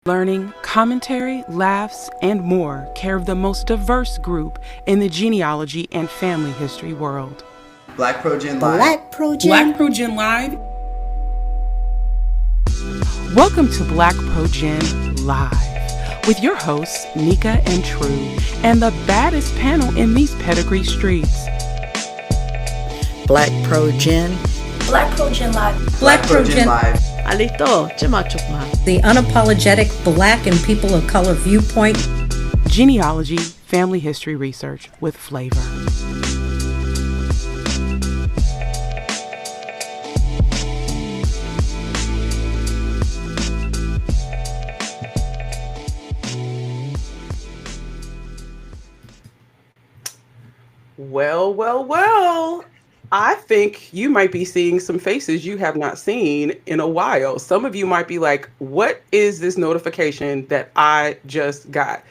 learning, commentary, laughs, and more care of the most diverse group in the genealogy and family history world. BlackProGen Live. BlackProGen Live. Welcome to BlackProGen Live with your hosts, Nika and True, and the baddest panel in these pedigree streets. BlackProGen. BlackProGen Live. BlackProGen Live. Alito, chumachukma. The unapologetic Black and people of color viewpoint. Genealogy, family history research with flavor. Well. I think you might be seeing some faces you have not seen in a while. Some of you might be like, what is this notification that I just got?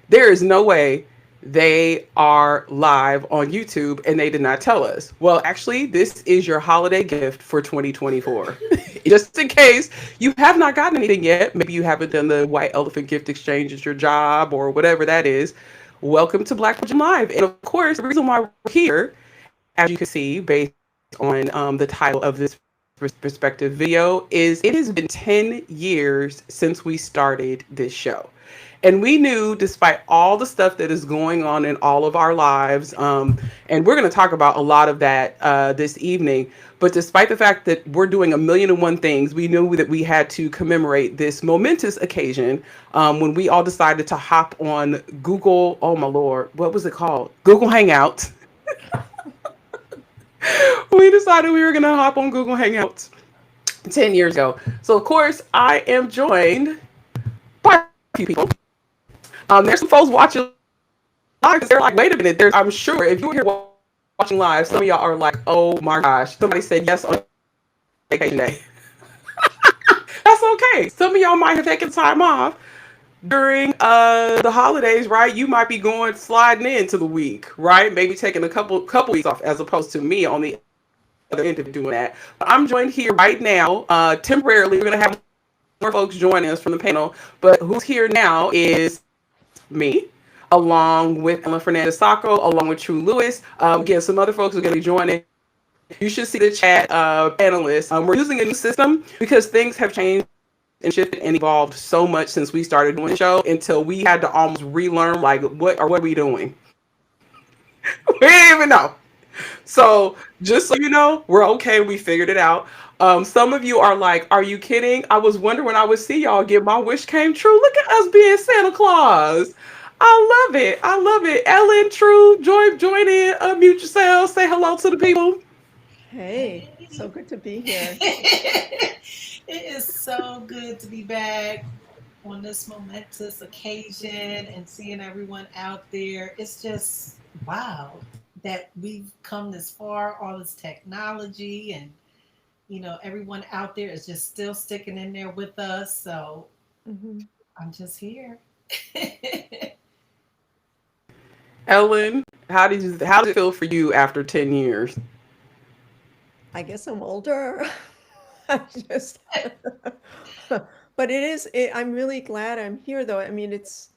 There is no way they are live on YouTube and they did not tell us. Well, actually, this is your holiday gift for 2024. Just in case you have not gotten anything yet, maybe you haven't done the white elephant gift exchange at your job or whatever that is. Welcome to BlackProGen Live. And of course, the reason why we're here, as you can see, based on the title of this respective video, is it has been 10 years since we started this show. And we knew, despite all the stuff that is going on in all of our lives, and we're going to talk about a lot of that this evening, but despite the fact that we're doing 1,000,001 things, we knew that we had to commemorate this momentous occasion when we all decided to hop on Google, oh my Lord, what was it called? Google Hangouts. We decided we were going to hop on Google Hangouts 10 years ago. So, of course, I am joined by a few people. There's some folks watching live. They're like, wait a minute. I'm sure if you were here watching live, some of y'all are like, oh my gosh. Somebody said yes on vacation day. That's okay. Some of y'all might have taken time off during the holidays, right? You might be sliding into the week, right? Maybe taking a couple weeks off, as opposed to me on the other end of doing that. But I'm joined here right now, temporarily. We're gonna have more folks joining us from the panel, but who's here now is me, along with Ellen Fernandez-Sacco, along with True Lewis. Again, some other folks are gonna be joining. You should see the chat panelists. We're using a new system because things have changed and shifted and evolved so much since we started doing the show, until we had to almost relearn, like, what are we doing? We didn't even know. So just so you know, we're okay. We figured it out. Some of you are like, are you kidding? I was wondering when I would see y'all get my wish came true. Look at us being Santa Claus. I love it. Ellen, True, join in, unmute yourselves, say hello to the people. Hey, so good to be here. It is so good to be back on this momentous occasion and seeing everyone out there. It's just wow that we've come this far, all this technology, and everyone out there is just still sticking in there with us. So I'm just here. Ellen, how did it feel for you after 10 years? I guess I'm older. But I'm really glad I'm here, though. I mean, it's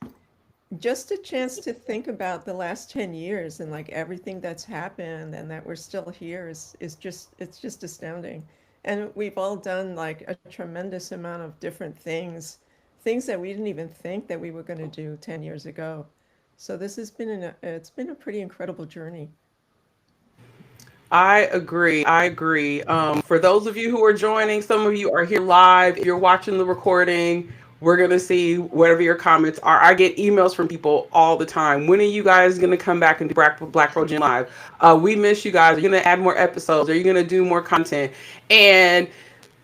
just a chance to think about the last 10 years and like everything that's happened, and that we're still here it's just astounding. And we've all done like a tremendous amount of different things that we didn't even think that we were going to do 10 years ago. So this has been it's been a pretty incredible journey. I agree. For those of you who are joining, some of you are here live. If you're watching the recording, we're going to see whatever your comments are. I get emails from people all the time. When are you guys going to come back and do BlackProGen Live? We miss you guys. Are you going to add more episodes? Are you going to do more content? And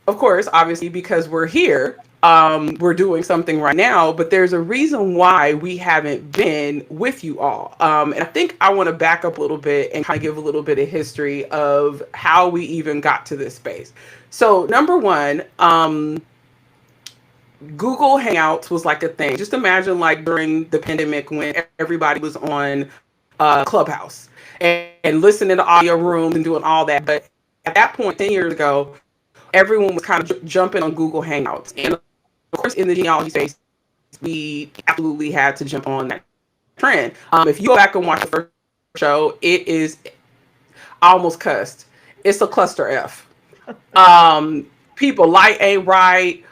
of course, obviously, because we're here, we're doing something right now, but there's a reason why we haven't been with you all. And I think I want to back up a little bit and kind of give a little bit of history of how we even got to this space. So number one, Google Hangouts was like a thing. Just imagine like during the pandemic when everybody was on Clubhouse and listening to audio rooms and doing all that. But at that point, 10 years ago, everyone was kind of jumping on Google Hangouts. And of course, in the genealogy space, we absolutely had to jump on that trend. If you go back and watch the first show, it is, I almost cussed. It's a cluster F. People light ain't right.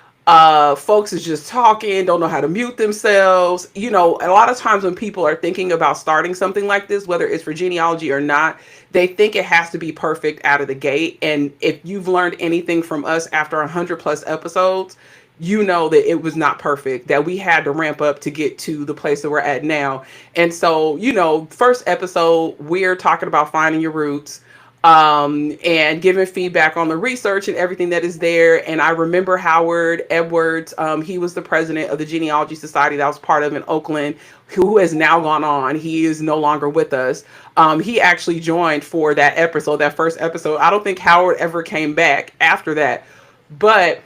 Folks is just talking, don't know how to mute themselves. You know, a lot of times when people are thinking about starting something like this, whether it's for genealogy or not, they think it has to be perfect out of the gate. And if you've learned anything from us after 100 plus episodes, you know that it was not perfect, that we had to ramp up to get to the place that we're at now. And so, you know, first episode, we're talking about finding your roots, and giving feedback on the research and everything that is there. And I remember Howard Edwards, he was the president of the Genealogy Society that I was part of in Oakland, who has now gone on. He is no longer with us. He actually joined for that episode, that first episode. I don't think Howard ever came back after that. But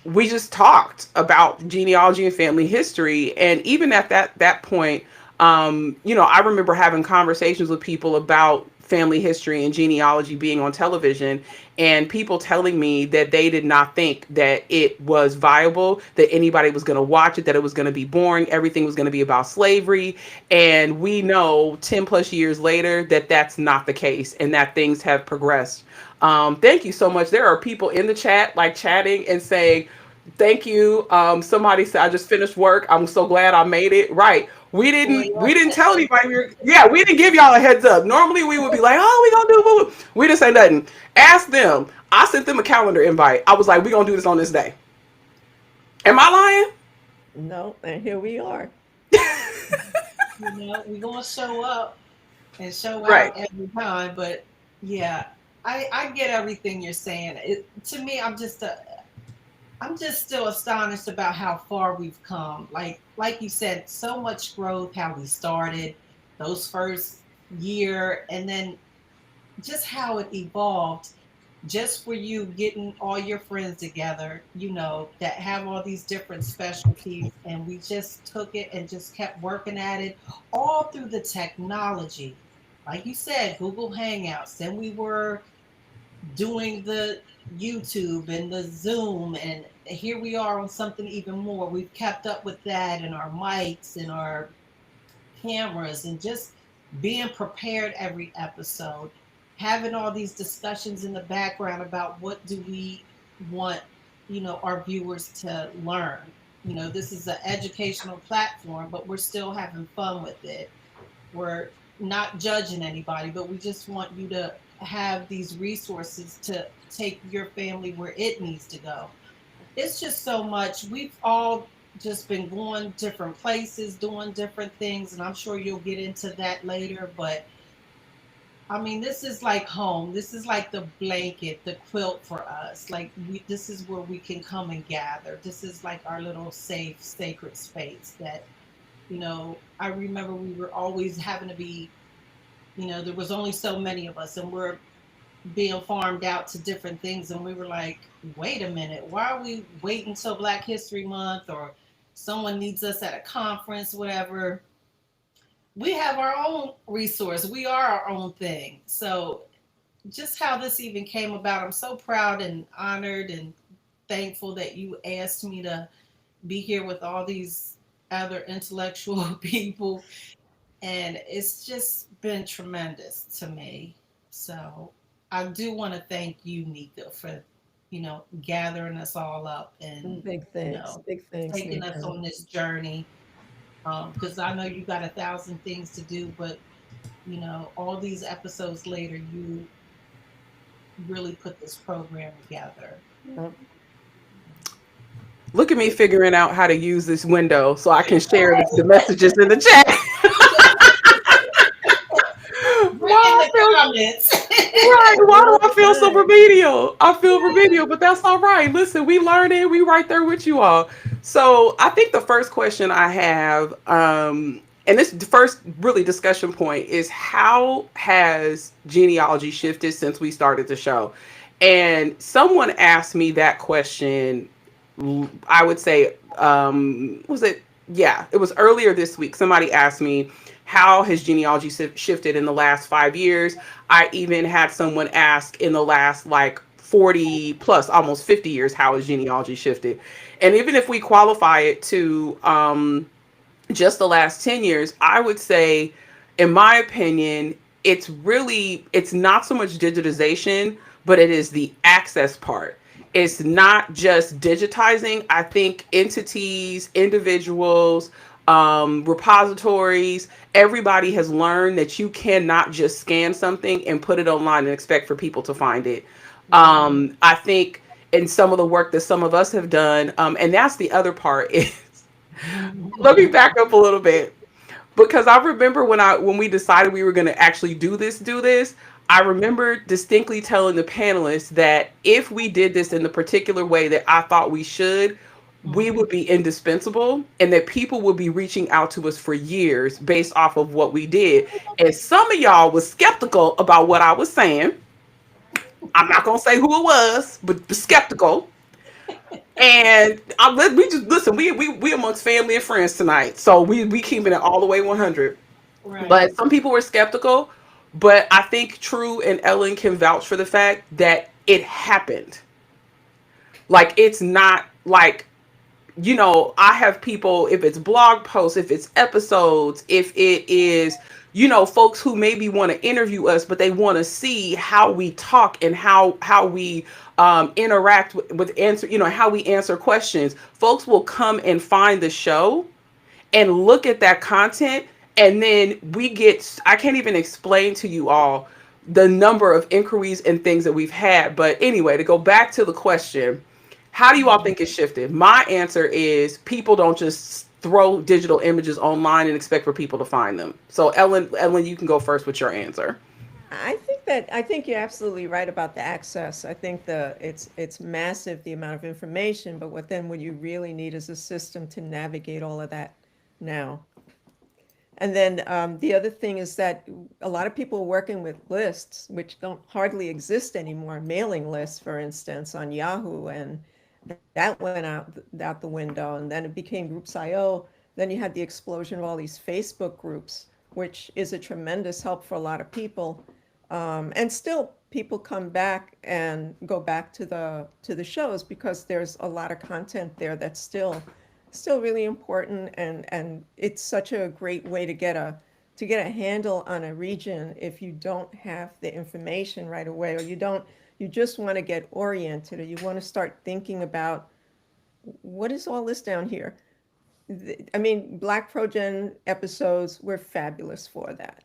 we just talked about genealogy and family history. And even at that point, you know, I remember having conversations with people about family history and genealogy being on television, and people telling me that they did not think that it was viable, that anybody was going to watch it, that it was going to be boring, everything was going to be about slavery. And we know 10 plus years later that that's not the case, and that things have progressed. Thank you so much. There are people in the chat like chatting and saying thank you. Somebody said, I just finished work, I'm so glad I made it. Right. We didn't tell anybody. Yeah, we didn't give y'all a heads up. Normally we would be like, oh, we gonna do boo. We didn't say nothing. Ask them. I sent them a calendar invite. I was like, we gonna do this on this day. Am I lying? No, and here we are. You know, we're gonna show up and show Right. out every time. But yeah, I get everything you're saying. To me, I'm just still astonished about how far we've come. Like you said, so much growth. How we started, those first year, and then just how it evolved. Just for you getting all your friends together, you know, that have all these different specialties, and we just took it and just kept working at it all through the technology. Like you said, Google Hangouts. Then we were doing the YouTube and the Zoom, and here we are on something even more. We've kept up with that, and our mics and our cameras, and just being prepared every episode, having all these discussions in the background about what do we want, you know, our viewers to learn. You know, this is an educational platform, but we're still having fun with it. We're not judging anybody, but we just want you to have these resources to take your family where it needs to go. It's just so much. We've all just been going different places, doing different things, and I'm sure you'll get into that later. But I mean, this is like home. This is like the blanket, the quilt for us. Like this is where we can come and gather. This is like our little safe, sacred space that, you know, I remember we were always having to be, you know, there was only so many of us, and we're being farmed out to different things. And we were like, wait a minute, why are we waiting until Black History Month, or someone needs us at a conference, whatever? We have our own resource. We are our own thing. So just how this even came about, I'm so proud and honored and thankful that you asked me to be here with all these other intellectual people. And it's just been tremendous to me. So I do want to thank you, Nika, for, you know, gathering us all up and, Big you thanks. know, Big thanks, taking us Nika. on this journey. Because I know you got 1,000 things to do, but, you know, all these episodes later, you really put this program together. Yep. Look at me figuring out how to use this window so I can share the messages in the chat. Right in the Wow, comments. right. Why do I feel so Good. remedial? I feel remedial, but that's all right. Listen, we learning. We right there with you all. So I think the first question I have, and this the first really discussion point, is how has genealogy shifted since we started the show? And someone asked me that question, I would say, was it? Yeah, it was earlier this week. Somebody asked me, how has genealogy shifted in the last 5 years? I even had someone ask in the last like 40 plus, almost 50 years, how has genealogy shifted? And even if we qualify it to just the last 10 years, I would say, in my opinion, it's not so much digitization, but it is the access part. It's not just digitizing. I think entities, individuals, repositories, everybody has learned that you cannot just scan something and put it online and expect for people to find it. I think in some of the work that some of us have done, and that's the other part is, let me back up a little bit, because I remember when we decided we were going to actually do this, I remember distinctly telling the panelists that if we did this in the particular way that I thought we should, we would be indispensable, and that people would be reaching out to us for years based off of what we did. And some of y'all was skeptical about what I was saying. I'm not going to say who it was, but skeptical. And we just listen. We amongst family and friends tonight, so we keeping it all the way 100. Right. But some people were skeptical. But I think True and Ellen can vouch for the fact that it happened. Like, it's not like, I have people, if it's blog posts, if it's episodes, if it is, folks who maybe want to interview us, but they want to see how we talk and how we interact with answer, how we answer questions. Folks will come and find the show and look at that content, and then I can't even explain to you all the number of inquiries and things that we've had. But anyway, to go back to the question, how do you all think it shifted? My answer is people don't just throw digital images online and expect for people to find them. So Ellen, you can go first with your answer. I think you're absolutely right about the access. I think it's massive, the amount of information, but what you really need is a system to navigate all of that now. And then the other thing is that a lot of people are working with lists, which don't hardly exist anymore. Mailing lists, for instance, on Yahoo, and that went out the window. And then it became Groups.io. Then you had the explosion of all these Facebook groups, which is a tremendous help for a lot of people. And still, people come back and go back to the shows because there's a lot of content there that's still really important, and it's such a great way to get a handle on a region if you don't have the information right away, or you just want to get oriented, or you want to start thinking about what is all this down here. I mean, BlackProGen episodes were fabulous for that.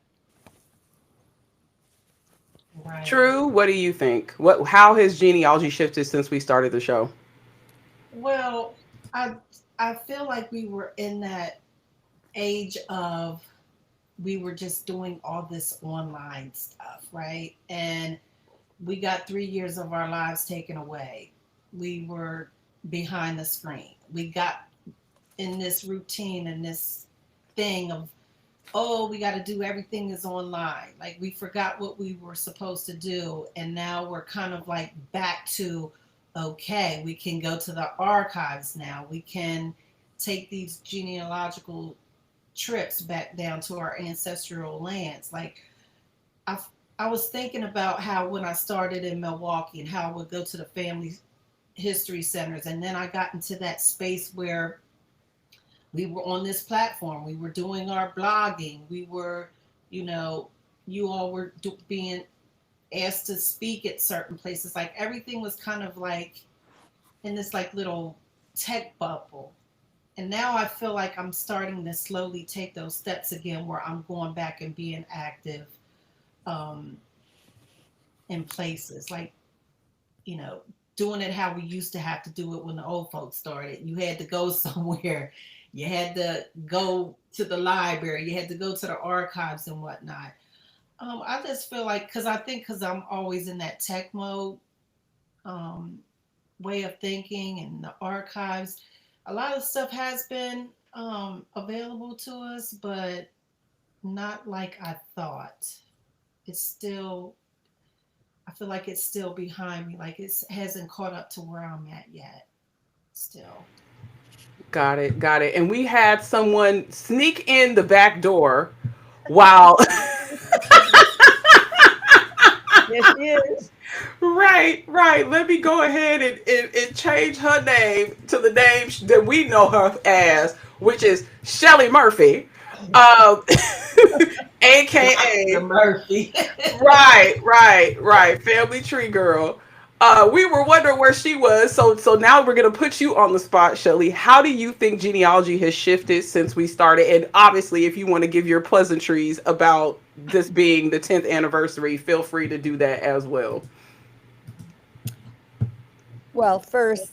Right. True. What do you think? How has genealogy shifted since we started the show? Well, I feel like we were in that age of we were just doing all this online stuff, right? And we got 3 years of our lives taken away. We were behind the screen. We got in this routine and this thing of, oh, we got to do everything is online. Like, we forgot what we were supposed to do. And now we're kind of like back to, okay, we can go to the archives now. We can take these genealogical trips back down to our ancestral lands. Like, I was thinking about how when I started in Milwaukee and how I would go to the family history centers. And then I got into that space where we were on this platform. We were doing our blogging. We were, you all were being asked to speak at certain places. Like, everything was kind of like in this like little tech bubble. And now I feel like I'm starting to slowly take those steps again, where I'm going back and being active in places, like, doing it how we used to have to do it when the old folks started. You had to go somewhere. You had to go to the library. You had to go to the archives and whatnot. I just feel like, because I'm always in that tech mode way of thinking, and the archives, a lot of stuff has been available to us, but not like I thought. It's still, I feel like it's still behind me. Like, it hasn't caught up to where I'm at yet. Still. Got it. And we had someone sneak in the back door while Yes, she is. Right, right. Let me go ahead and change her name to the name that we know her as, which is Shelly Murphy, um, Dr. aka Murphy. right, right, right, Family Tree Girl. We were wondering where she was, so now we're gonna put you on the spot, Shelly. How do you think genealogy has shifted since we started? And obviously, if you want to give your pleasantries about this being the 10th anniversary, feel free to do that as well. Well, first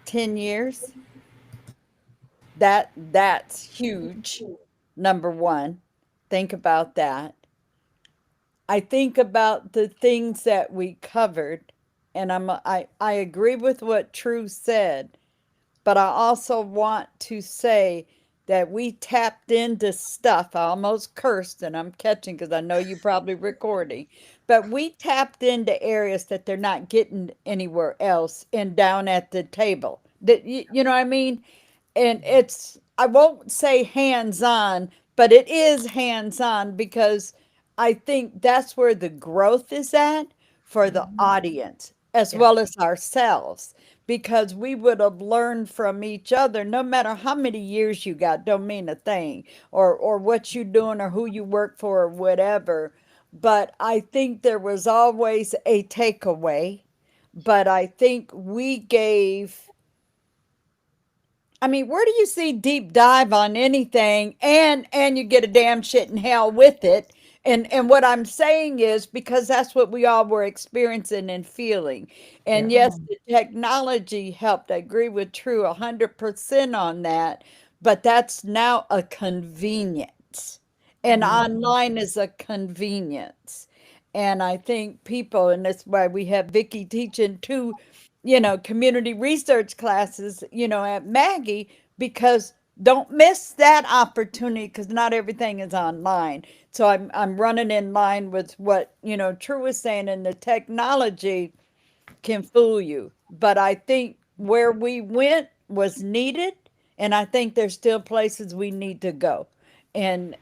10 years, that's huge. Number 1. Think about that. I think about the things that we covered, and I agree with what True said, but I also want to say that we tapped into stuff. I almost cursed, and I'm catching because I know you probably recording, but we tapped into areas that they're not getting anywhere else and down at the table. That you know what I mean? And it's, I won't say hands on, but it is hands on because I think that's where the growth is at for the audience as Yeah. well as ourselves, because we would have learned from each other. No matter how many years you got don't mean a thing, or what you doing or who you work for or whatever, but I think there was always a takeaway. But I think we gave, I mean, where do you see deep dive on anything and you get a damn shit in hell with it? And what I'm saying is because that's what we all were experiencing and feeling. Yeah. And yes, the technology helped. I agree with True 100% on that, but that's now a convenience. And online is a convenience. And I think people, and that's why we have Vicky teaching too, community research classes, at Maggie, because don't miss that opportunity because not everything is online. So I'm running in line with what, True was saying, and the technology can fool you. But I think where we went was needed, and I think there's still places we need to go, and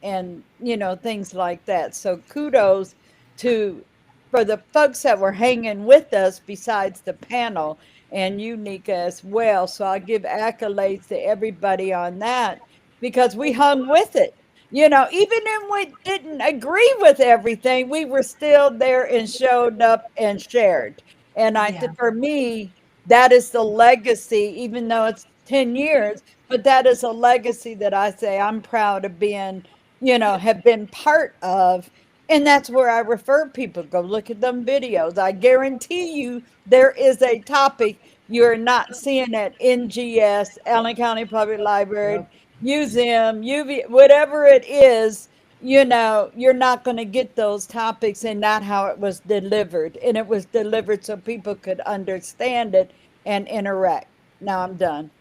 things like that. So kudos to for the folks that were hanging with us besides the panel and you, Nika, as well. So I give accolades to everybody on that because we hung with it. Even if we didn't agree with everything, we were still there and showed up and shared. And Yeah. for me, that is the legacy, even though it's 10 years, but that is a legacy that I say I'm proud of being, have been part of. And that's where I refer people, go look at them videos. I guarantee you there is a topic you're not seeing at NGS, Allen County Public Library, Yep. museum, UV, whatever it is, you're not going to get those topics and not how it was delivered. And it was delivered so people could understand it and interact. Now I'm done.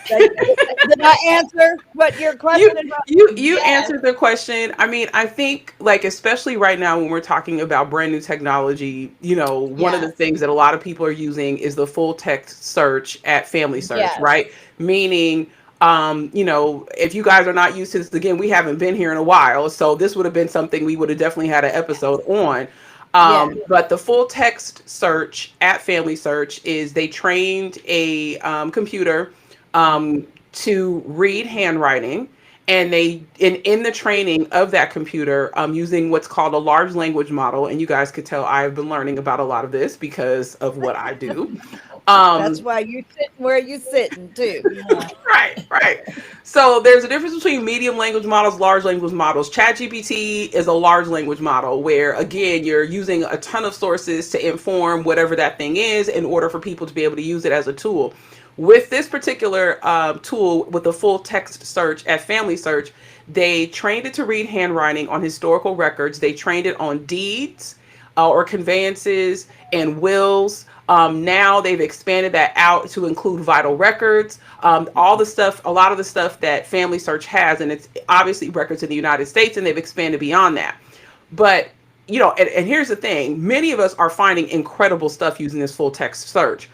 Did I answer what your you question was? you Yes. answered the question. I mean, I think like especially right now when we're talking about brand new technology, one of the Yes. things that a lot of people are using is the full text search at Family Search, Yes. right? Meaning if you guys are not used to this, again, we haven't been here in a while, so this would have been something we would have definitely had an episode on. Yes. But the full text search at Family Search is they trained a computer to read handwriting, and they in the training of that computer, using what's called a large language model, and you guys could tell I've been learning about a lot of this because of what I do. That's um why you sitting where you sitting too. Yeah. right, right. So there's a difference between medium language models, large language models. ChatGPT is a large language model where, again, you're using a ton of sources to inform whatever that thing is in order for people to be able to use it as a tool. With this particular tool, with the full text search at Family Search, they trained it to read handwriting on historical records. They trained it on deeds or conveyances and wills. Now they've expanded that out to include vital records, all the stuff, a lot of the stuff that Family Search has, and it's obviously records in the United States, and they've expanded beyond that. But and here's the thing: many of us are finding incredible stuff using this full text search.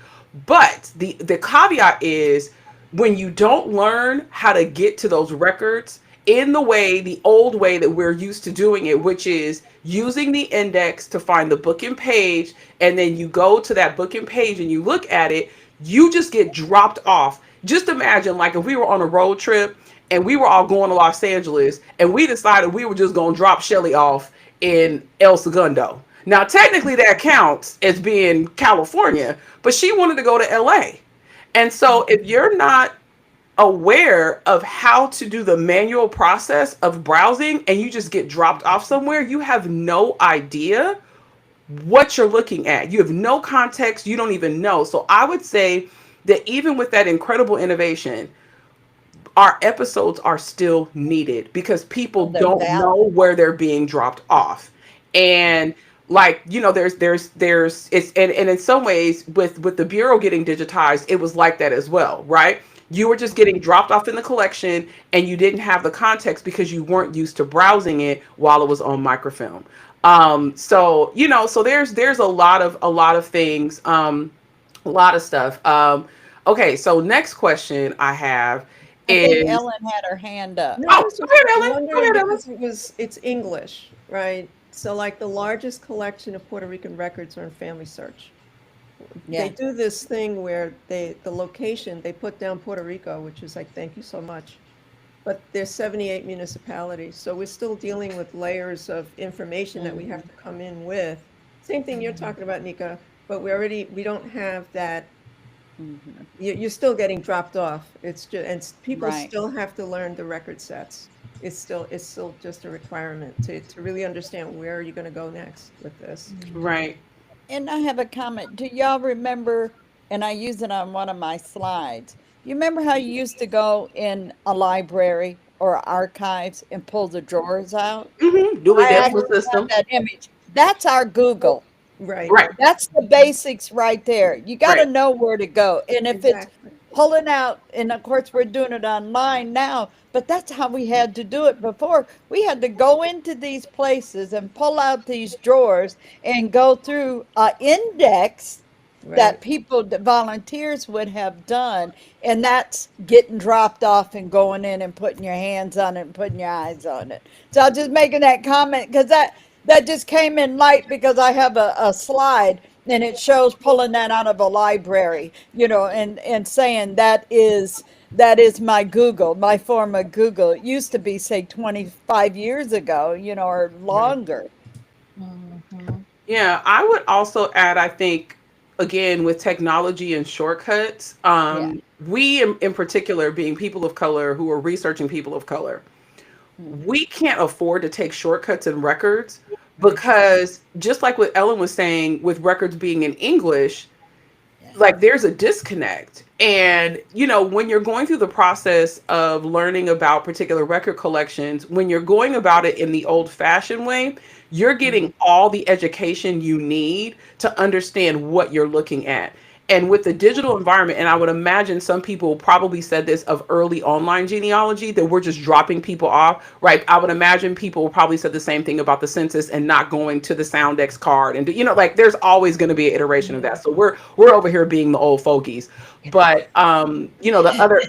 But the caveat is when you don't learn how to get to those records, in the way, the old way that we're used to doing it, which is using the index to find the book and page, and then you go to that book and page and you look at it, you just get dropped off. Just imagine, like, if we were on a road trip and we were all going to Los Angeles and we decided we were just going to drop Shelly off in El Segundo. Now, technically, that counts as being California, but she wanted to go to LA. And so, if you're not aware of how to do the manual process of browsing and you just get dropped off somewhere, you have no idea what you're looking at. You have no context. You don't even know. So I would say that even with that incredible innovation, our episodes are still needed because people They're don't valid. know where they're being dropped off. And like, there's it's and in some ways with the bureau getting digitized, it was like that as well, right? You were just getting dropped off in the collection and you didn't have the context because you weren't used to browsing it while it was on microfilm. So so there's a lot of things, a lot of stuff. Okay, so next question I have I think is, Ellen had her hand up. No, I was go just ahead, Ellen. Go wondering ahead, Ellen. because it's English, right? So like the largest collection of Puerto Rican records are in Family Search. Yeah. They do this thing where the location, they put down Puerto Rico, which is like, thank you so much. But there's 78 municipalities. So we're still dealing with layers of information that we have to come in with. Same thing you're talking about, Nika, but we don't have that. You're still getting dropped off. It's just, and people Right. still have to learn the record sets. It's still just a requirement to really understand where you're going to go next with this. Right. And I have a comment. Do y'all remember, and I use it on one of my slides, you remember how you used to go in a library or archives and pull the drawers out? Dewey I Decimal actually have System. that image. That's our Google. Right. Right. That's the basics right there. You got to Right. know where to go. And if it's Exactly. pulling out, and of course we're doing it online now, but that's how we had to do it before. We had to go into these places and pull out these drawers and go through an index that Right. people, that volunteers would have done. And that's getting dropped off and going in and putting your hands on it and putting your eyes on it. So I'm just making that comment because that just came in light because I have a slide and it shows pulling that out of a library, and saying that is my Google, my form of Google. It used to be, say, 25 years ago, or Right. longer. Yeah, I would also add, I think, again, with technology and shortcuts, Yeah. we in particular, being people of color who are researching people of color, we can't afford to take shortcuts in records because just like what Ellen was saying, with records being in English, like there's a disconnect. And when you're going through the process of learning about particular record collections, when you're going about it in the old fashioned way, you're getting all the education you need to understand what you're looking at. And with the digital environment, and I would imagine some people probably said this of early online genealogy, that we're just dropping people off, right? I would imagine people probably said the same thing about the census and not going to the Soundex card. And like there's always going to be an iteration of that. So we're over here being the old fogies. But the other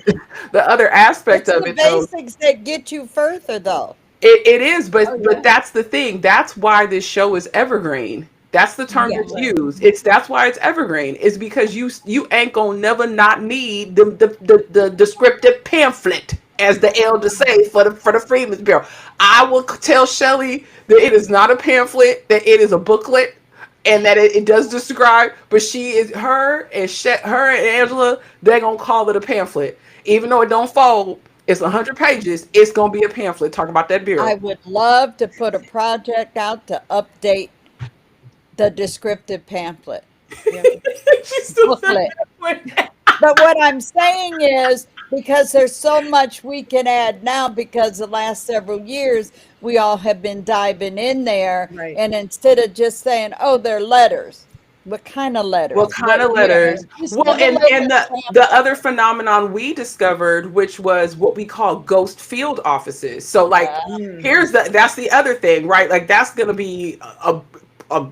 the other aspect It's of the it though, basics that get you further, though. it is, but Oh, but yeah. that's the thing. That's why this show is evergreen. That's the term Yeah. that's used. That's why it's evergreen. Is because you ain't gonna never not need the descriptive pamphlet, as the elders say, for the Freedmen's Bureau. I will tell Shelley that it is not a pamphlet, that it is a booklet, and that it does describe. But her and Angela, they're gonna call it a pamphlet, even though it don't fold. It's 100 pages. It's gonna be a pamphlet talking about that I bureau. would love to put a project out to update the descriptive pamphlet Yeah. She still said booklet. pamphlet. But what I'm saying is, because there's so much we can add now, because the last several years we all have been diving in there, Right. and instead of just saying, "Oh, they're letters," what kind of What letters? kind of letters? Just Well, give a and little the other phenomenon we discovered, which was what we call ghost field offices. So, like, Mm. that's the other thing, right? Like, that's gonna be a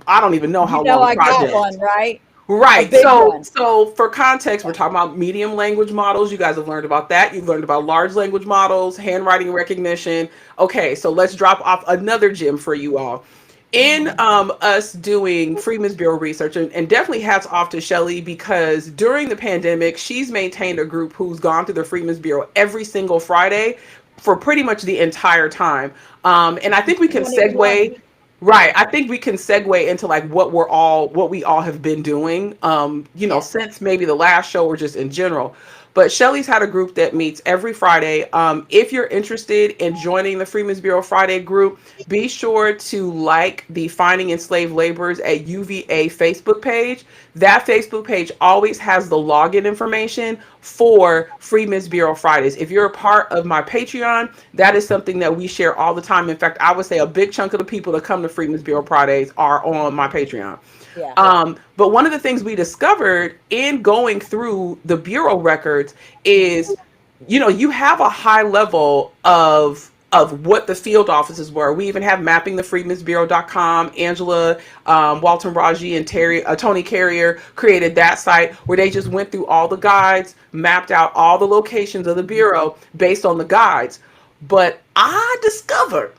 I don't even know You how know, long I got project. one, right? A Right. big one. So for context, we're talking about medium language models. You guys have learned about that. You've learned about large language models, handwriting recognition. Okay, so let's drop off another gem for you all. In us doing Freedmen's Bureau research, and definitely hats off to Shelly, because during the pandemic, she's maintained a group who's gone through the Freedmen's Bureau every single Friday for pretty much the entire time. And I think we can 21. segue. Right. I think we can segue into like what we all have been doing, since maybe the last show or just in general. But Shelly's had a group that meets every Friday. If you're interested in joining the Freedmen's Bureau Friday group, be sure to like the Finding Enslaved Laborers at UVA Facebook page. That Facebook page always has the login information for Freedmen's Bureau Fridays. If you're a part of my Patreon, that is something that we share all the time. In fact, I would say a big chunk of the people that come to Freedmen's Bureau Fridays are on my Patreon. Yeah. But one of the things we discovered in going through the Bureau records is, you have a high level of what the field offices were. We even have mappingthefreedmensbureau.com. Angela, Walton Raji, and Tony Carrier created that site where they just went through all the guides, mapped out all the locations of the Bureau based on the guides. But I discovered,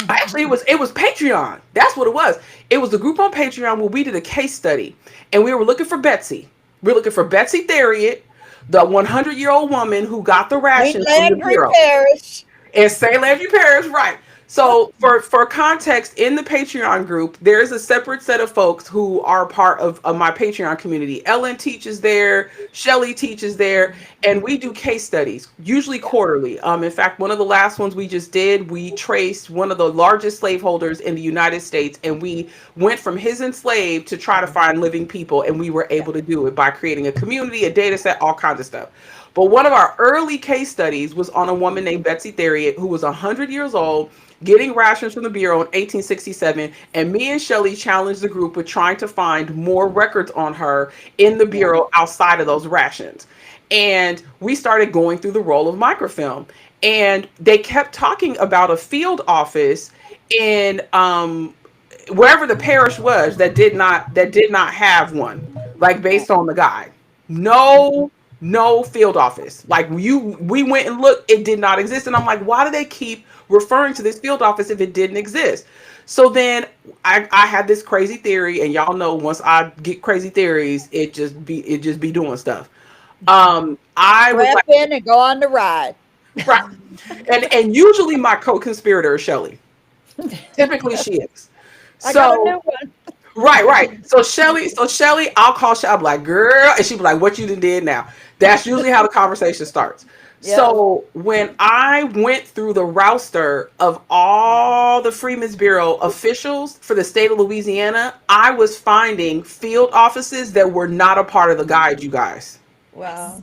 actually, it was Patreon. That's what it was. It was the group on Patreon where we did a case study, and we were looking for Betsy. We were looking for Betsy Theriot, the 100-year-old woman who got the rations from the Landry Bureau. Parish. And St. Landry Parish, right. So for context, in the Patreon group, there's a separate set of folks who are part of my Patreon community. Ellen teaches there, Shelly teaches there, and we do case studies, usually quarterly. In fact, one of the last ones we just did, we traced one of the largest slaveholders in the United States, and we went from his enslaved to try to find living people, and we were able to do it by creating a community, a data set, all kinds of stuff. But one of our early case studies was on a woman named Betsy Theriot, who was 100 years old, getting rations from the Bureau in 1867. And me and Shelly challenged the group with trying to find more records on her in the Bureau outside of those rations. And we started going through the roll of microfilm. And they kept talking about a field office in wherever the parish was that did not have one, like based on the guide. No field office. Like we went and looked, it did not exist. And I'm like, why do they keep referring to this field office if it didn't exist? So then I had this crazy theory, and y'all know once I get crazy theories, it just be doing stuff. I was Strap like, in and go on the ride. right. And usually my co-conspirator is Shelly. Typically she is. I got a new one. Right. So Shelly, I'll call Shelly. I'm like, girl, and she'll be like, what you done did now? That's usually how the conversation starts. Yeah. So when I went through the roster of all the Freedmen's Bureau officials for the state of Louisiana, I was finding field offices that were not a part of the guide, you guys. Wow.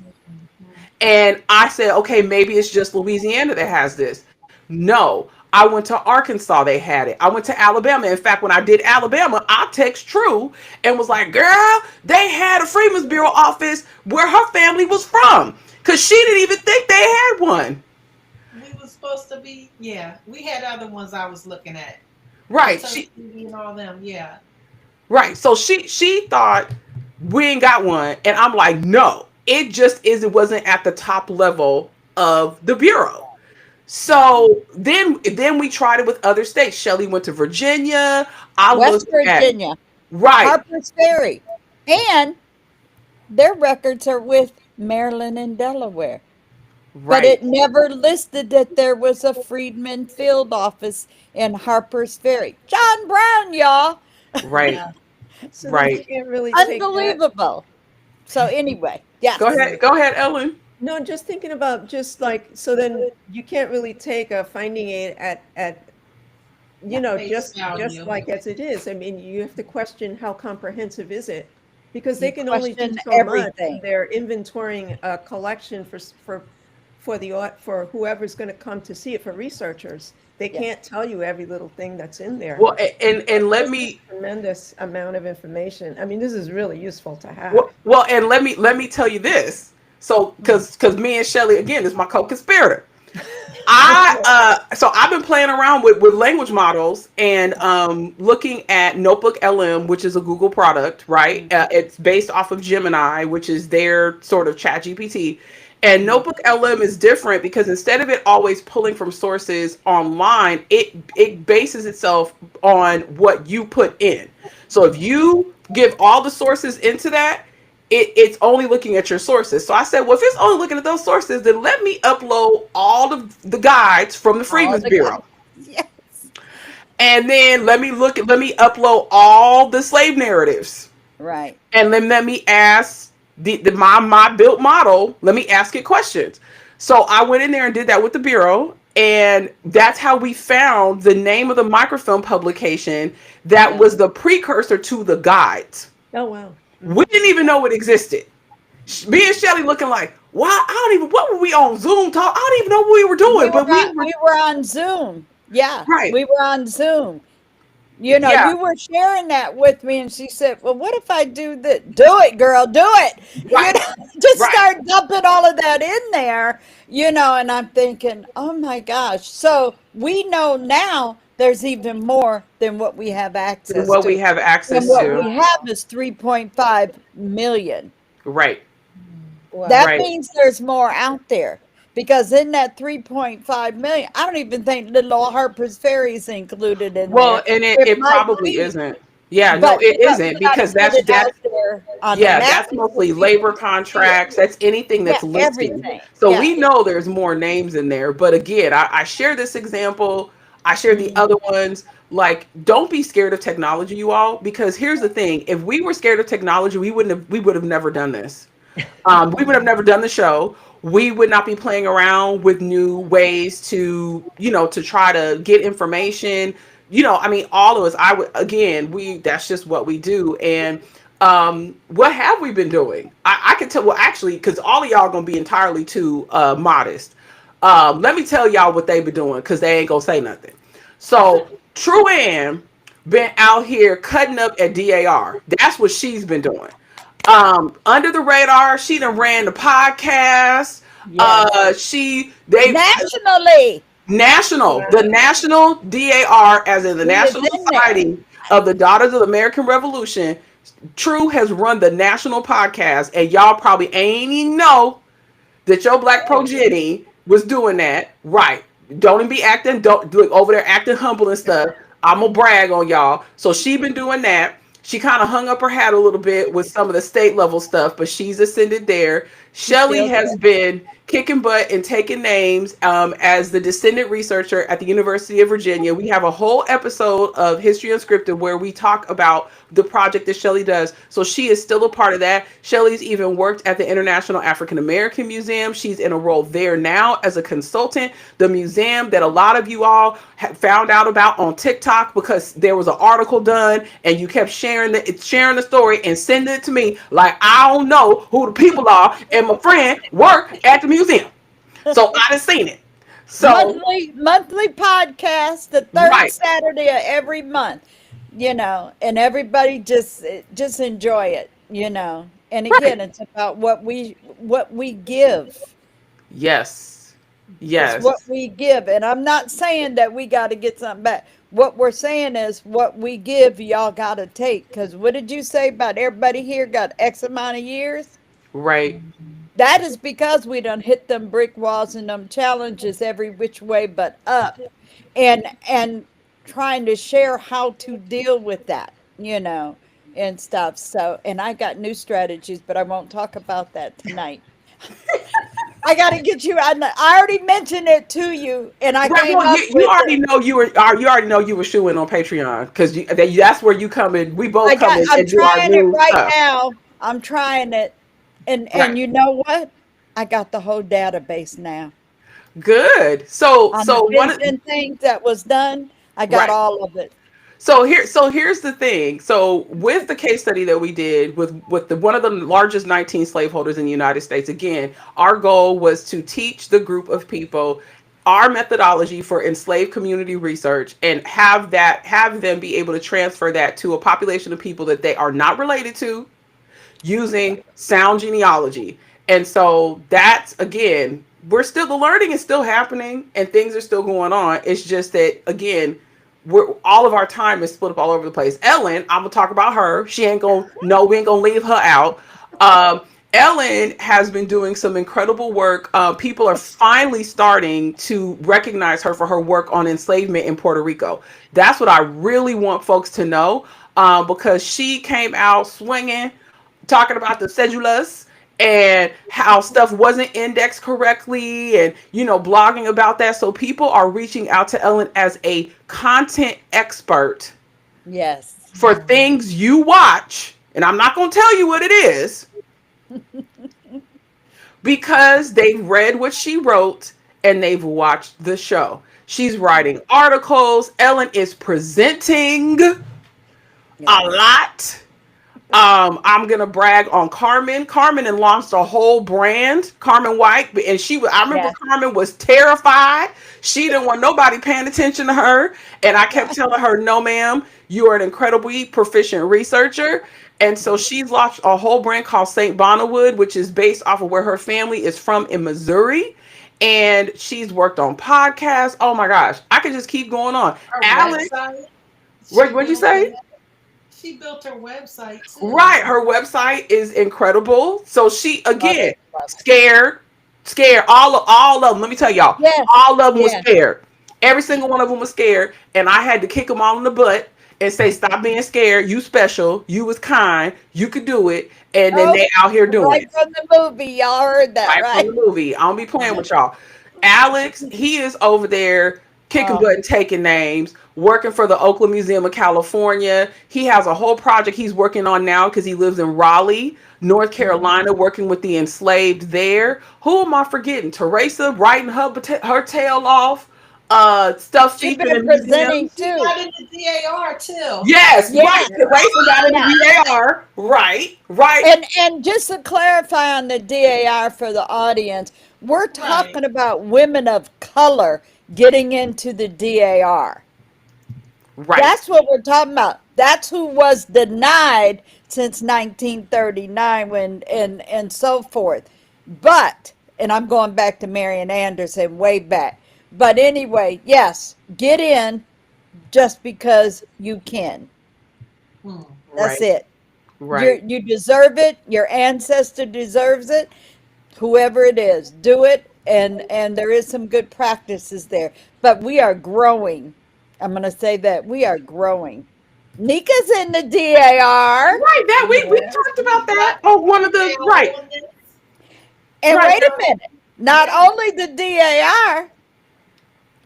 And I said, okay, maybe it's just Louisiana that has this. No, I went to Arkansas, they had it. I went to Alabama. In fact, when I did Alabama, I text True and was like, girl, they had a Freedmen's Bureau office where her family was from. Because she didn't even think they had one. We were supposed to be, yeah. We had other ones I was looking at. Right. She and all them, yeah. Right. So she thought we ain't got one. And I'm like, no, it just wasn't at the top level of the Bureau. So then we tried it with other states. Shelly went to Virginia. West Virginia. Right. Harper's Ferry. And their records are with Maryland and Delaware. Right. But it never listed that there was a Freedmen field office in Harper's Ferry. John Brown, y'all. Right. Yeah. So right. You can't really take that. Unbelievable. So anyway, yes. Go ahead, Ellen. No, just thinking about just like, so then you can't really take a finding aid at just like as it is. I mean, you have to question how comprehensive is it, because they can only do so everything. much. They're inventorying a collection for whoever's going to come to see it, for researchers. They can't tell you every little thing that's in there. Well, and let me tremendous amount of information. I mean, this is really useful to have. Well, and let me tell you this. So, because me and Shelly, again, is my co-conspirator. So I've been playing around with language models and looking at Notebook LM, which is a Google product, right? It's based off of Gemini, which is their sort of chat GPT. And Notebook LM is different because instead of it always pulling from sources online, it bases itself on what you put in. So if you give all the sources into that, it's only looking at your sources. So I said, well, if it's only looking at those sources, then let me upload all of the guides from the All Freedmen's the Bureau. guys. Yes. And then let me upload all the slave narratives. Right. And then let me ask my built model, let me ask it questions. So I went in there and did that with the Bureau. And that's how we found the name of the microfilm publication that Yeah. was the precursor to the guides. Oh, wow. We didn't even know it existed. Me and Shelly looking like, why? I don't even, what were we on Zoom talk? I don't even know what we were doing, but We were on Zoom. Yeah. right. We were on Zoom. You know, Yeah, you were sharing that with me, and she said, well, what if I do this? Do it, girl, do it. You right, know, just right. start dumping all of that in there, you know, and I'm thinking, oh my gosh. So we know now there's even more than what we have And access what we to. have And access what to. we have is 3.5 million. Right, That right. means there's more out there. Because in that 3.5 million, I don't even think little old Harper's Ferry is included in Well, there. and It it might probably be, isn't. Yeah, no, but it isn't we got to because get it out there on the yeah, map that's so mostly people labor can see it. contracts. That's anything Yeah, that's listing. everything. So Yeah. we know there's more names in there. But again, I share this example. I share the other ones. Like, don't be scared of technology, you all, because here's the thing: if we were scared of technology, we would have never done this. We would have never done the show. We would not be playing around with new ways to, to try to get information. I mean, all of us, I would, again, that's just what we do. And what have we been doing? I can tell, well, actually, because all of y'all going to be entirely too modest. Let me tell y'all what they've been doing because they ain't going to say nothing. So, True Ann been out here cutting up at DAR. That's what she's been doing. Under the radar, she done ran the podcast. Yes. They Nationally, the national DAR, as in the she is National in there. Society of the Daughters of the American Revolution. True has run the national podcast, and y'all probably ain't even know that your black progeny was doing that. Right. Don't even be acting, don't look over there acting humble and stuff. I'm gonna brag on y'all. So she been doing that. She kind of hung up her hat a little bit with some of the state level stuff, but she's ascended there. She's Shelly still has there. been kicking butt and taking names as the descendant researcher at the University of Virginia. We have a whole episode of History Unscripted where we talk about the project that Shelly does. So she is still a part of that. Shelly's even worked at the International African American Museum. She's in a role there now as a consultant. The museum that a lot of you all found out about on TikTok because there was an article done and you kept sharing the story and sending it to me like I don't know who the people are and my friend work at the museum. So I done seen it. So Monthly podcast, the third right, Saturday of every month, you know, and everybody just enjoy it, you know. And right. again, it's about what we give. Yes. It's what Yes. we give. And I'm not saying that we got to get something back. What we're saying is what we give, y'all got to take. Because what did you say about everybody here got X amount of years? Right. That is because we done hit them brick walls and them challenges every which way but up. And trying to share how to deal with that, you know, and stuff. So, and I got new strategies, but I won't talk about that tonight. I got to get you. I already mentioned it to you, and I Right. came Well, up you with already it. know you already know you were shooing on Patreon because that's where you come in. We both come in I'm and do our trying it new right stuff. now. I'm trying it, and Right. you know what? I got the whole database now Good. So on the so one of- vision things that was done. I got right. all of it. So here's the thing. So with the case study that we did with the one of the largest 19 slaveholders in the United States, again, our goal was to teach the group of people our methodology for enslaved community research and have them be able to transfer that to a population of people that they are not related to using sound genealogy. And so that's again the learning is still happening and things are still going on. It's just that again, we're all of our time is split up all over the place. Ellen, I'm gonna talk about her. She ain't gonna no, we ain't gonna leave her out. Um, Ellen has been doing some incredible work. People are finally starting to recognize her for her work on enslavement in Puerto Rico. That's what I really want folks to know, because she came out swinging, talking about the cedulas and how stuff wasn't indexed correctly, and blogging about that. So people are reaching out to Ellen as a content expert Yes. for things you watch, and I'm not going to tell you what it is, because they've read what she wrote and they've watched the show. She's writing articles. Ellen is presenting a Yes. lot. I'm gonna brag on Carmen. Carmen and launched a whole brand, Carmen White, and I remember Yes. Carmen was terrified. She didn't want nobody paying attention to her, and I kept telling her, "No, ma'am, you are an incredibly proficient researcher." And so she's launched a whole brand called Saint Bonawood, which is based off of where her family is from in Missouri. And she's worked on podcasts. Oh my gosh, I could just keep going on. Her Alex, website. what'd you say? She built her website too. Right, her website is incredible. So she Love again it. Love it. scared. All of them. Let me tell y'all, Yes. all of them was Yes. scared. Every single one of them was scared, and I had to kick them all in the butt and say, "Stop being scared. You special. You was kind. You could do it." And then Oh, they out here doing right it. from the movie. Y'all heard that, Right from right? the movie. I don't be playing with y'all. Alex, he is over there kicking Oh, butt and taking names, working for the Oakland Museum of California. He has a whole project he's working on now because he lives in Raleigh, North Carolina, working with the enslaved there. Who am I forgetting? Teresa writing her tail off. Stuff she's featuring been the presenting museums. She too. got into DAR too. Yes, right. Yes. Teresa got in Yeah. the VAR. Right, right. And just to clarify on the DAR for the audience, we're Right. talking about women of color getting into the DAR. Right. That's what we're talking about. That's who was denied since 1939 when and so forth. But and I'm going back to Marian Anderson way back. But anyway, yes, get in just because you can. Hmm. That's Right. it. Right. You deserve it. Your ancestor deserves it. Whoever it is, do it. And there is some good practices there. But we are growing. I'm going to say that we are growing. Nika's in the DAR. Right. That we Yes. talked We about got that on one of the detail right. on this. And Right. wait a minute. Not Yeah. only the DAR,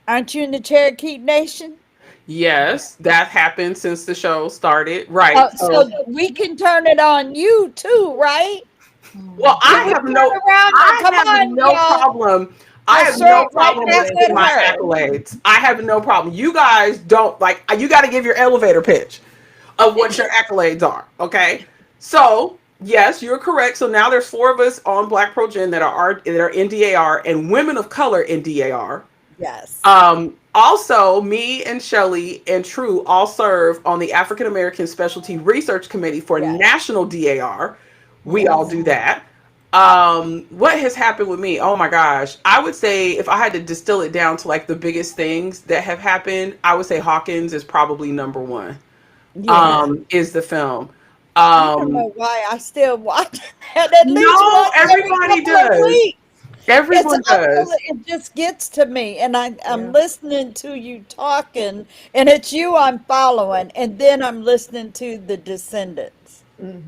aren't you in the Cherokee Nation? Yes, that happened since the show started. Right. So, So we can turn it on you too, right? well, Hmm. Can we turn around? I Come have on, no y'all. problem. I Let's have throw no it right problem back with at my her. accolades. I have no problem. You guys don't like. You got to give your elevator pitch of what your accolades are. Okay. So yes, you're correct. So now there's four of us on Black Pro Gen that are in DAR and women of color in DAR. Yes. Also, me and Shelly and True all serve on the African American Specialty Research Committee for Yes. National DAR. We all Yes. do that. What has happened with me? Oh my gosh. I would say if I had to distill it down to like the biggest things that have happened, I would say Hawkins is probably number one. Yeah. Is the film. I don't Um, know why I still watch it at least no, once every everybody couple of does. weeks. It's Everyone does. it just gets to me, and I'm Yeah. listening to you talking, and it's you I'm following, and then I'm listening to the Descendants, Mhm.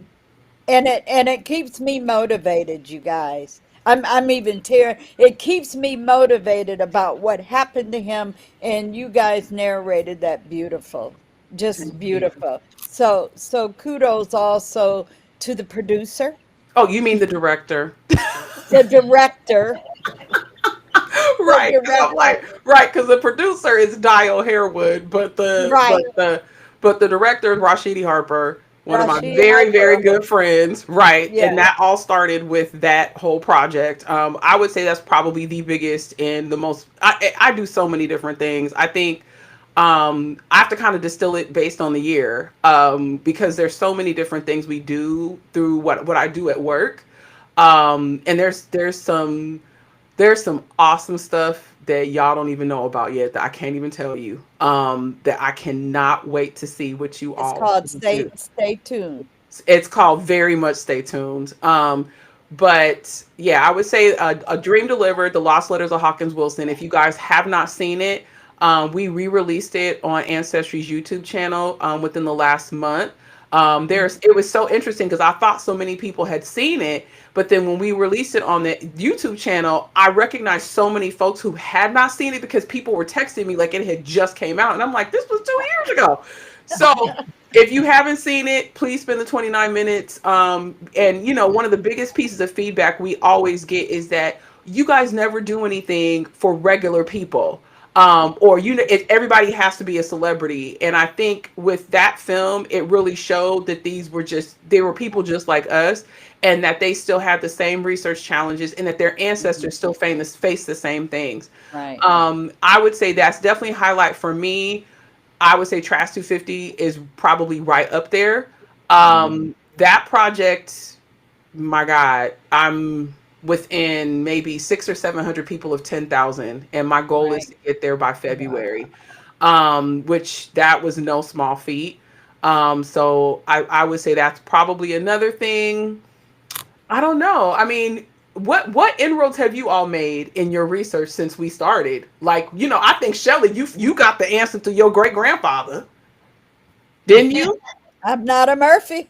and it keeps me motivated, you guys. I'm even tearing. It keeps me motivated about what happened to him, and you guys narrated that beautiful, just Thank you. beautiful. So kudos also to the producer, Oh, you mean the director? the director, the Right. 'Cause I'm director. like, right, because the producer is Dio Harewood, Right. but the director is Rashidi Harper, one of my Rashid very, very Harper. good friends. Right. And Yes. that all started with that whole project. I would say that's probably the biggest and the most I do so many different things. I think I have to kind of distill it based on the year. Because there's so many different things we do through what I do at work. And there's There's some awesome stuff that y'all don't even know about yet that I can't even tell you. That I cannot wait to see what you It's all called do. Stay Tuned. It's called Very Much Stay Tuned. But yeah, I would say a Dream Delivered, The Lost Letters of Hawkins Wilson. If you guys have not seen it, we re-released it on Ancestry's YouTube channel within the last month. It was so interesting because I thought so many people had seen it, but then when we released it on the YouTube channel, I recognized so many folks who had not seen it because people were texting me like it had just came out, and I'm like, this was 2 years ago. So if you haven't seen it, please spend the 29 minutes. And one of the biggest pieces of feedback we always get is that you guys never do anything for regular people. Or everybody has to be a celebrity. And I think with that film, it really showed that they were people just like us, and that they still had the same research challenges, and that their ancestors still face the same things. Right. I would say that's definitely a highlight for me. I would say Trash 250 is probably right up there. That project, my God, I'm within maybe 600 or 700 people of 10,000, and my goal is Right. to get there by February, which that was no small feat. So I would say that's probably another thing. I don't know. I mean, what inroads have you all made in your research since we started? Like, I think Shelley, you got the answer to your great grandfather, didn't you? I'm not a Murphy.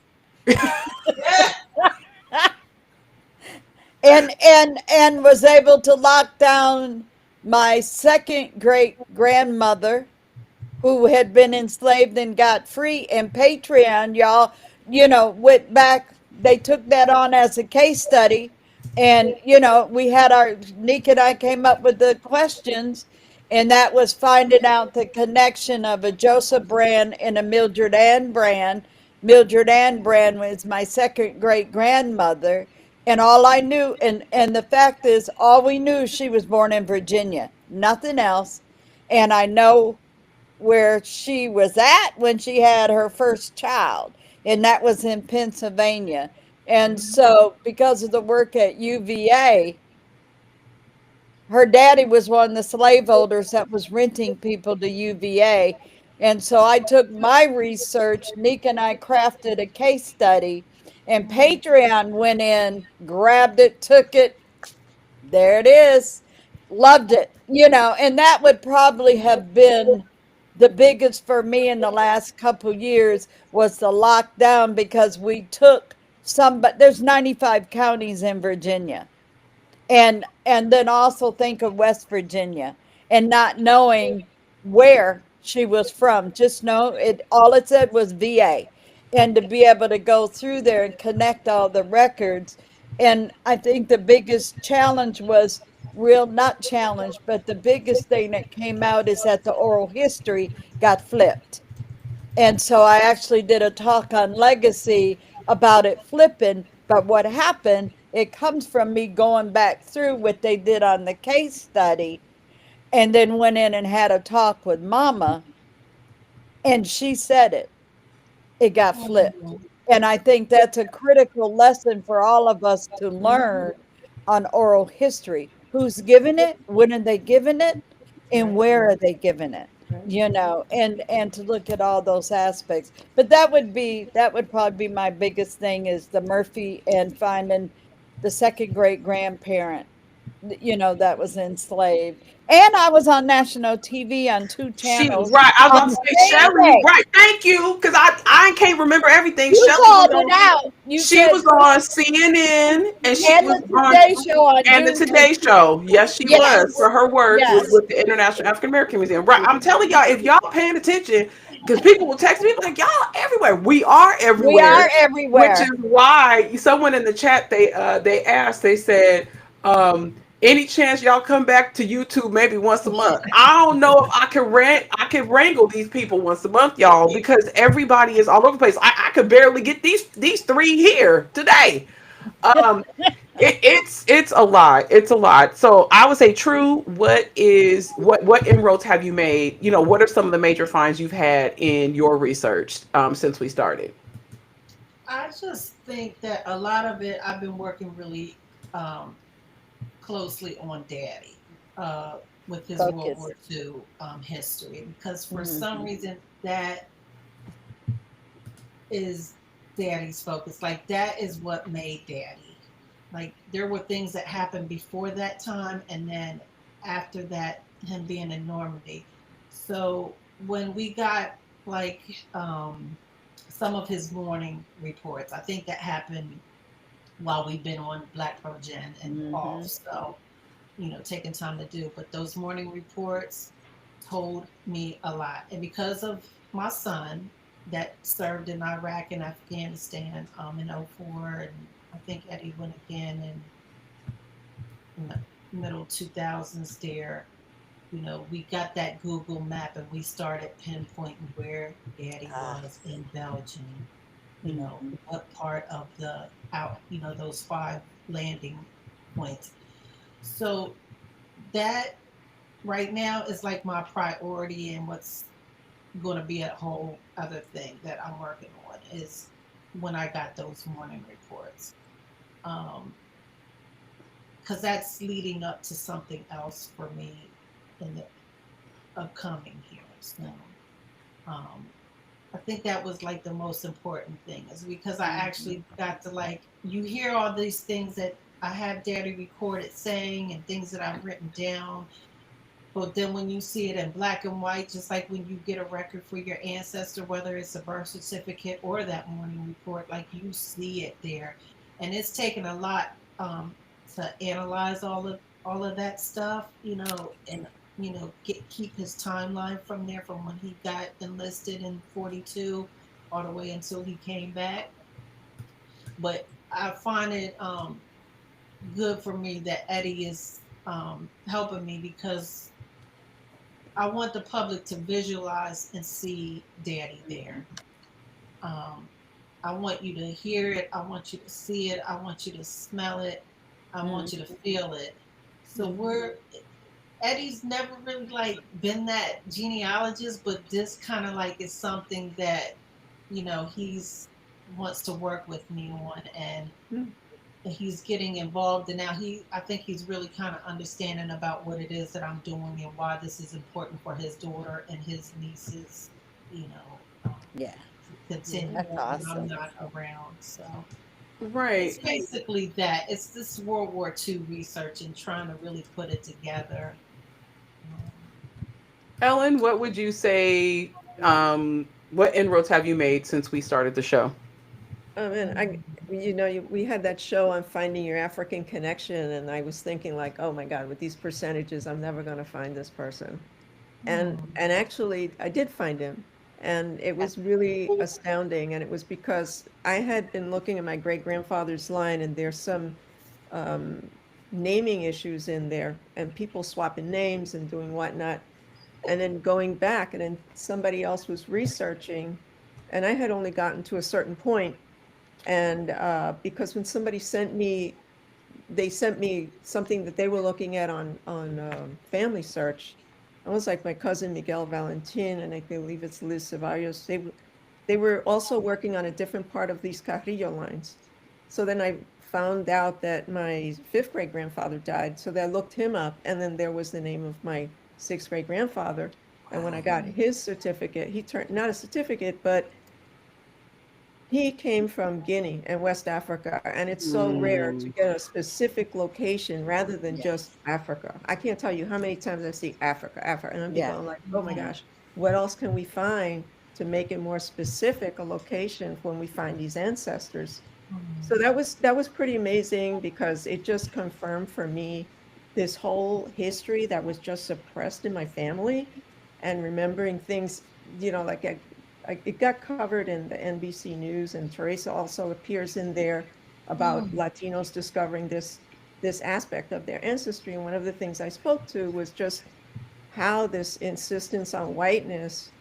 And was able to lock down my second great grandmother who had been enslaved and got free. And Patreon, y'all, went back, they took that on as a case study. And, we had Nick and I came up with the questions, and that was finding out the connection of a Joseph Brand and a Mildred Ann Brand. Mildred Ann Brand was my second great grandmother. And all I knew, and the fact is, all we knew, she was born in Virginia, nothing else. And I know where she was at when she had her first child, and that was in Pennsylvania. And so, because of the work at UVA, her daddy was one of the slaveholders that was renting people to UVA. And so I took my research, Nika and I crafted a case study, and Patreon went in, grabbed it, took it, there it is. Loved it, and that would probably have been the biggest for me in the last couple years was the lockdown because we took some, but there's 95 counties in Virginia. And then also think of West Virginia and not knowing where she was from. Just know it all it said was VA. And to be able to go through there and connect all the records. And I think the biggest challenge was real not challenge, but the biggest thing that came out is that the oral history got flipped. And so I actually did a talk on legacy about it flipping. But what happened, it comes from me going back through what they did on the case study and then went in and had a talk with Mama, and she said it got flipped. And I think that's a critical lesson for all of us to learn on oral history. Who's giving it? When are they giving it? And where are they giving it? And to look at all those aspects. But that would probably be my biggest thing is the Murphy and finding the second great grandparent, that was enslaved. And I was on national TV on two She channels right. I was on about to the say same Shelley. day. Right. Thank you, because I can't remember everything. You Shelley was called it on. out. You She said was on CNN, and she and was the on Today Show on and the June Today 15th. Show. Yes, she was for Yes. her work Yes. with the International African American Museum. Right. I'm telling y'all, if y'all paying attention, because people will text me like, y'all everywhere. We are We everywhere, are which is everywhere. why someone in the chat they asked, they said, any chance y'all come back to YouTube maybe once a month? I don't know if I can wrangle these people once a month, y'all, because everybody is all over the place. I could barely get these three here today. Um, it's a lot. It's a lot. So I would say, True, what inroads have you made? What are some of the major finds you've had in your research since we started? I just think that a lot of it I've been working really um, closely on Daddy with his World Focus. War II history, because for some Mhm. reason that is Daddy's focus. Like that is what made Daddy. Like there were things that happened before that time, and then after that, him being in Normandy. So when we got like some of his morning reports, I think that happened while we've been on BlackProGen and off. Mhm. So taking time to do. But those morning reports told me a lot. And because of my son that served in Iraq and Afghanistan in '04, and I think Eddie went again in the middle 2000s there, we got that Google map and we started pinpointing where Daddy Ah. was in Belgium, Mhm. what part of the out, those five landing points. So that right now is like my priority, and what's going to be a whole other thing that I'm working on is when I got those morning reports, um, because that's leading up to something else for me in the upcoming here. So um, I think that was like the most important thing, is because I Mhm. actually got to, like, you hear all these things that I have Daddy recorded saying and things that I've written down. But then when you see it in black and white, just like when you get a record for your ancestor, whether it's a birth certificate or that morning report, like you see it there. And it's taken a lot to analyze all of that stuff, and keep his timeline from there, from when he got enlisted in '42 all the way until he came back. But I find it good for me that Eddie is helping me, because I want the public to visualize and see Daddy there. Um, I want you to hear it. I want you to see it. I want you to smell it. I want you to Mhm. feel it. So Mhm. Eddie's never really like been that genealogist, but this kind of like is something that he's wants to work with me on, and Mm. he's getting involved, and now I think he's really kind of understanding about what it is that I'm doing and why this is important for his daughter and his nieces, you know Yeah, to continue that's Yeah. when I'm awesome. not around. So it's Right. basically that, it's this World War II research and trying to really put it together. um, Ellen, what would you say? What inroads have you made since we started the show? And we had that show on finding your African connection, and I was thinking like, oh my God, with these percentages, I'm never going to find this person. And actually, I did find him, and it was really astounding. And it was because I had been looking at my great grandfather's line, and there's some um, naming issues in there, and people swapping names and doing whatnot. And then going back, and then somebody else was researching, and I had only gotten to a certain point, and because when somebody sent me, they sent me something that they were looking at on Family Search. I was like my cousin Miguel Valentin, and I believe it's Liz Ceballos. They were also working on a different part of these Carrillo lines. So then I found out that my fifth great grandfather died. So then I looked him up, and then there was the name of my sixth great grandfather. And when I got his certificate, he turned not a certificate, but he came from Guinea and West Africa, and it's so rare to Mm, get a specific location rather than just Yes. Africa. I can't tell you how many times I see Africa, Africa, and I'd be Yeah. going like, oh my gosh, what else can we find to make it more specific a location when we find these ancestors? So that was pretty amazing because it just confirmed for me this whole history that was just suppressed in my family, and remembering things, like it got covered in the NBC News, and Teresa also appears in there about Latinos discovering this aspect of their ancestry. And one of the things I spoke to was just how this insistence on whiteness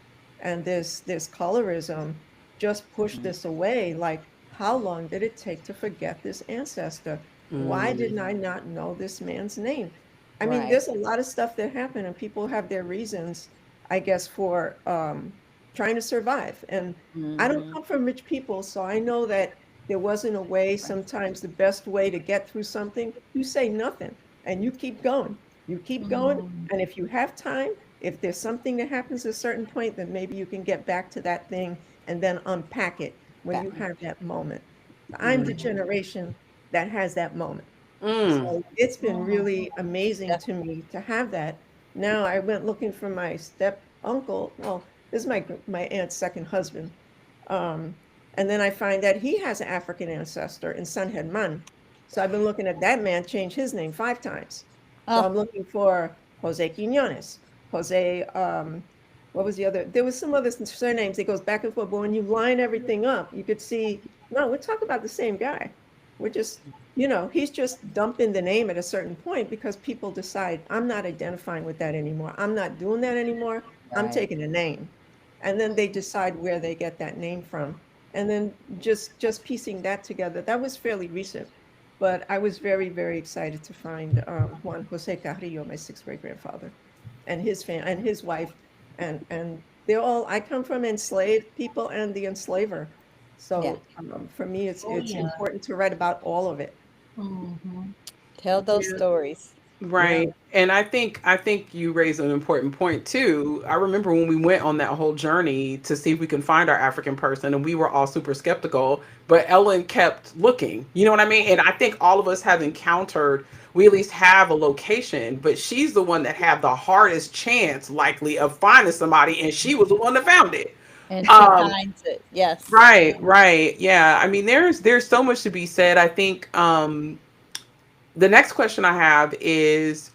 and this colorism just pushed this away. Like, how long did it take to forget this ancestor? Why mm, didn't I not know this man's name? I mean, Right. there's a lot of stuff that happened, and people have their reasons, I guess, for trying to survive. And I don't Mhm. come from rich people, so I know that there wasn't a way. Right. Sometimes the best way to get through something, you say nothing. and you keep going. You keep going, Mm, and if you have time, if there's something that happens at a certain point, then maybe you can get back to that thing and then unpack it when Back. you have that moment. I'm the Mm. generation that has that moment. Mm. So it's been mm, really amazing to me to have that. Now I went looking for my step uncle. Well, this is my aunt's second husband. Um, and then I find that he has an African ancestor in San German. So I've been looking at that man change his name 5 times. So Oh, I'm looking for Jose Quinones, Jose, what was the other? There was some other surnames. It goes back and forth. But when you line everything up, you could see, no, we're talking about the same guy. We're just, he's just dumping the name at a certain point because people decide, I'm not identifying with that anymore. I'm not doing that anymore. I'm right. taking a name. And then they decide where they get that name from. And then just piecing that together, that was fairly recent. But I was very, very excited to find Juan Jose Carrillo, my sixth great grandfather, and his and his wife, and they're all. I come from enslaved people and the enslaver, Yeah. so for me, oh it's yeah. important to write about all of it. Hmm. Tell those Yeah, stories. yeah, Right. And I think you raise an important point too. I remember when we went on that whole journey to see if we can find our African person and we were all super skeptical, but Ellen kept looking. You know what I mean? And I think all of us have encountered, we at least have a location, but she's the one that had the hardest chance likely of finding somebody and she was the one that found it. And she Um finds it. Yes. right, right. Yeah. I mean there's so much to be said. I think the next question I have is,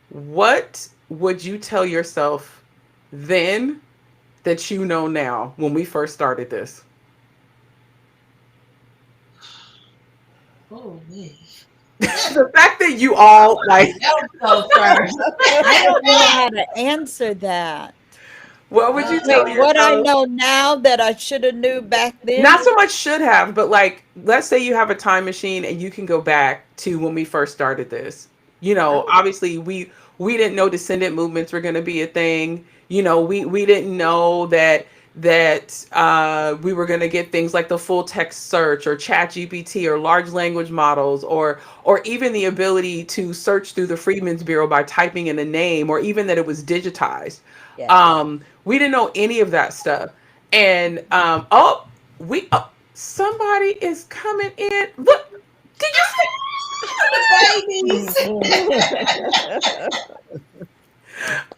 what would you tell yourself then that you know now when we first started this? Oh, me. The fact that you all like, I'll go first. I don't know how to answer that. what would you tell Wait, what I yourself? know now that I should have knew back then? Not so much should have, but like, let's say you have a time machine and you can go back to when we first started this. You know, obviously we didn't know descendant movements were going to be a thing. You know, we didn't know that we were going to get things like the full text search or chat gpt or large language models or even the ability to search through the freedmen's bureau by typing in a name, or even that it was digitized. Yeah. We didn't know any of that stuff. And oh, we somebody is coming in. Look, did you The babies.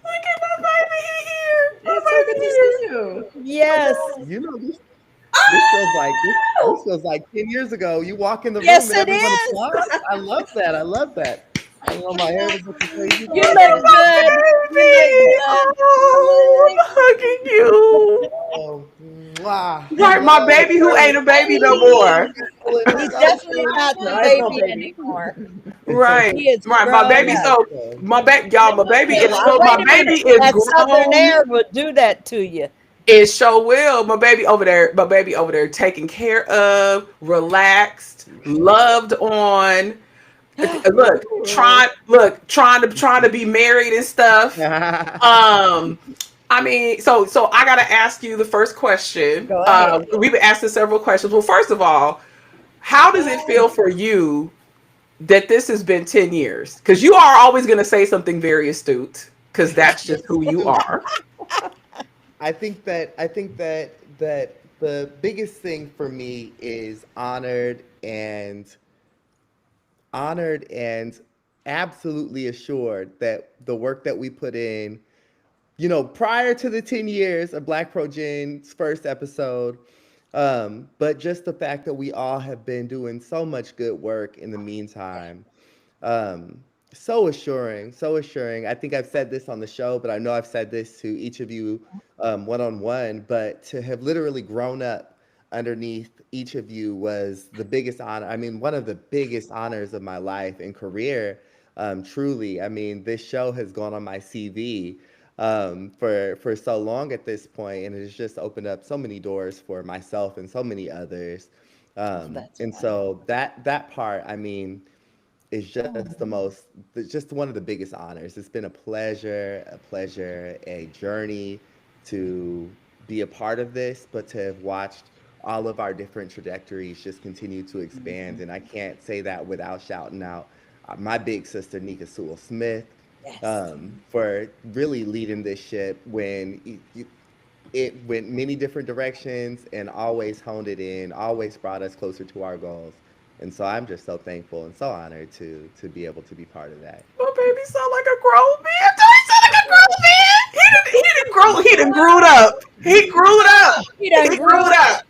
look at my baby here? My it's so good to see baby you. Yes. You know, this feels like 10 years ago. You walk in the room Yes, and it everyone is. applauds. I love that. I love that. I know my hair was looking crazy You back look then. good. You look here. good. Oh, I'm hugging you. Oh, mwah. Right, my Hello, baby who ain't a baby no Baby. more. He's so definitely cute. not the No, it's no baby baby. anymore. Right, He is right. My grown baby, up. so Awesome. my baby, y'all, my baby is Now, so wait my a minute. baby is That southern grown. air will do that to you. It sure will. My baby over there taken care of, relaxed, loved on. Trying to be married and stuff. Um, I mean, so I gotta ask you the first question. Go ahead. We've been asking several questions. Well, first of all, how does it feel for you that this has been 10 years? Because you are always gonna say something very astute, because that's just who you are. I think that the biggest thing for me is honored and absolutely assured that the work that we put in, prior to the 10 years of Black ProGen's first episode, but just the fact that we all have been doing so much good work in the meantime. Um, so assuring, so assuring. I think I've said this on the show, but I know I've said this to each of you one on one. But to have literally grown up underneath each of you was the biggest honor. I mean, one of the biggest honors of my life and career. Truly, I mean, this show has gone on my CV for so long at this point, and it has just opened up so many doors for myself and so many others. Oh, that's And wonderful. so that part, I mean, is just one of the biggest honors. It's been a pleasure, a journey to be a part of this, but to have watched all of our different trajectories just continue to expand. And I can't say that without shouting out my big sister Nika Sewell Smith, Yes. for really leading this ship when it went many different directions and always honed it in, always brought us closer to our goals. And so I'm just so thankful and so honored to be able to be part of that. My baby sound like a grown man. Don't he sound like a grown man? He didn't grow. He didn't grew it up. He grew it up. He done He grew grew it up.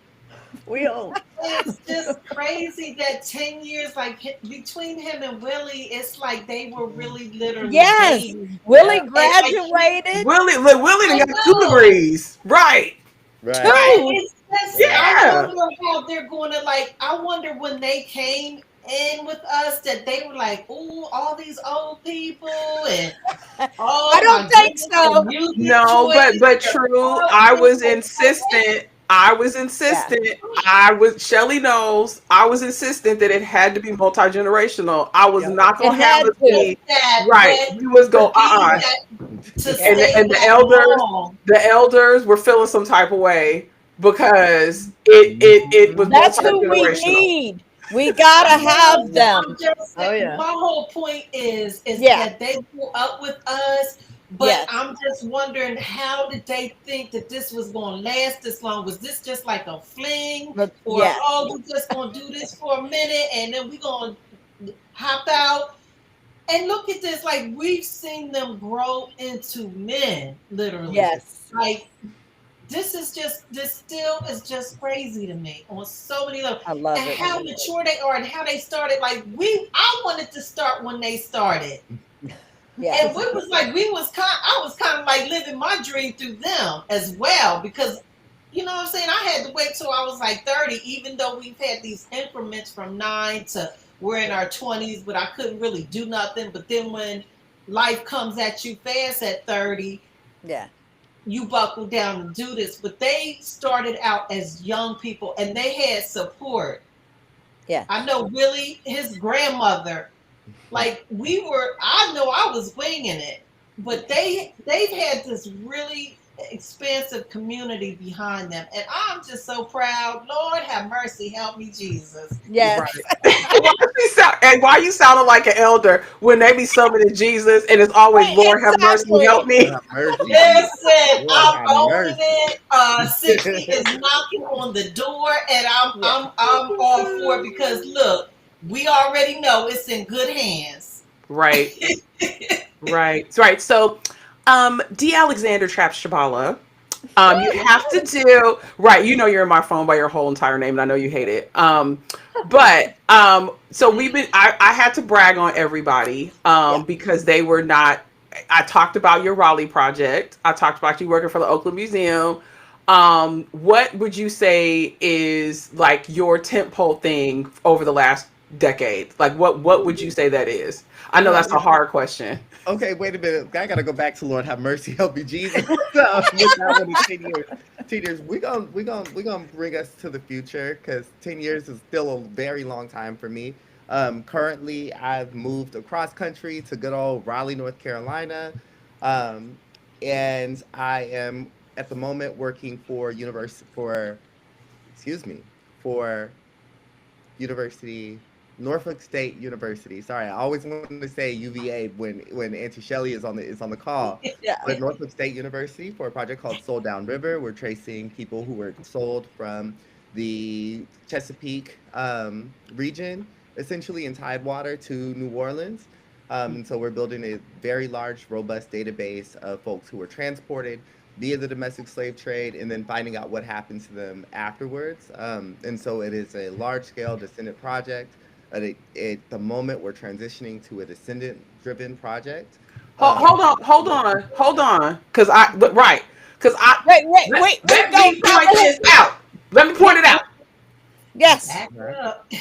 We all. It's just crazy that 10 years, like between him and Willie, it's like they were really literally Yes. babies. Willie And like, graduated. Willie I done got 2 know. degrees. Right. Right. Two. It's just, I Yeah. wonder how they're going to like. I wonder when they came in with us that they were like, "Ooh, all these old people and I oh don't my think goodness, so. the music No, choice." but And true. all I this was insistent. I was insistent. Shelly knows. I was insistent that it had to be multi-generational. I was Yep. not It gonna have had it to. be that, right. but We was to go be that, to Yeah. stay and that long. the elders were feeling some type of way because it was That's who we multi-generational. need. We gotta I have know. them. I'm just Oh saying, yeah. my whole point is Yeah. that they grew up with us, but Yes. I'm just wondering how did they think that this was going to last this long? Was this just like a fling, But or yes. oh, we're just going to do this for a minute and then we're going to hop out? And look at this, like we've seen them grow into men, literally. Yes. Like this still is just crazy to me on so many levels. I love And it. how mature they are and how they started. Like I wanted to start when they started. Yes. And we was like, I was kind of like living my dream through them as well. Because you know what I'm saying? I had to wait till I was like 30, even though we've had these increments from 9 to we're in our 20s, but I couldn't really do nothing. But then when life comes at you fast at 30, Yeah. you buckle down and do this. But they started out as young people and they had support. Yeah. I know Willie, his grandmother, like I know I was winging it, but they've had this really expansive community behind them. And I'm just so proud. Lord have mercy, help me, Jesus. Yes. And why you sounding like an elder when they be summoning Jesus and it's always Lord have mercy, Exactly. help me. Lord have mercy. Listen, Lord I'm have owning mercy. it. 60 is knocking on the door, and I'm all for it because look, we already know it's in good hands. Right. Right. So, D. Alexander Traps Shabala. You have to do right. You know you're in my phone by your whole entire name, and I know you hate it. So we've been. I had to brag on everybody, Yeah. because they were not. I talked about your Raleigh project. I talked about you working for the Oakland Museum. What would you say is like your tentpole thing over the last decade? Like what would you say that is? I know that's a hard question. Okay, wait a minute. I gotta go back to Lord have mercy, help me, Jesus. With that one in 10 years. 10 years. We gonna bring us to the future because 10 years is still a very long time for me. Currently, I've moved across country to good old Raleigh, North Carolina, um, and I am at the moment working for excuse me, for University, Norfolk State University. Sorry, I always want to say UVA when Auntie Shelley is on the call. Yeah. But Norfolk State University for a project called Soul Down River. We're tracing people who were sold from the Chesapeake region, essentially in Tidewater to New Orleans. And so we're building a very large, robust database of folks who were transported via the domestic slave trade and then finding out what happened to them afterwards. And so it is a large scale descendant project. At the moment, we're transitioning to a descendant driven project. Hold on, because because Wait, let me point this out. Let me point it out. Yes. Back up.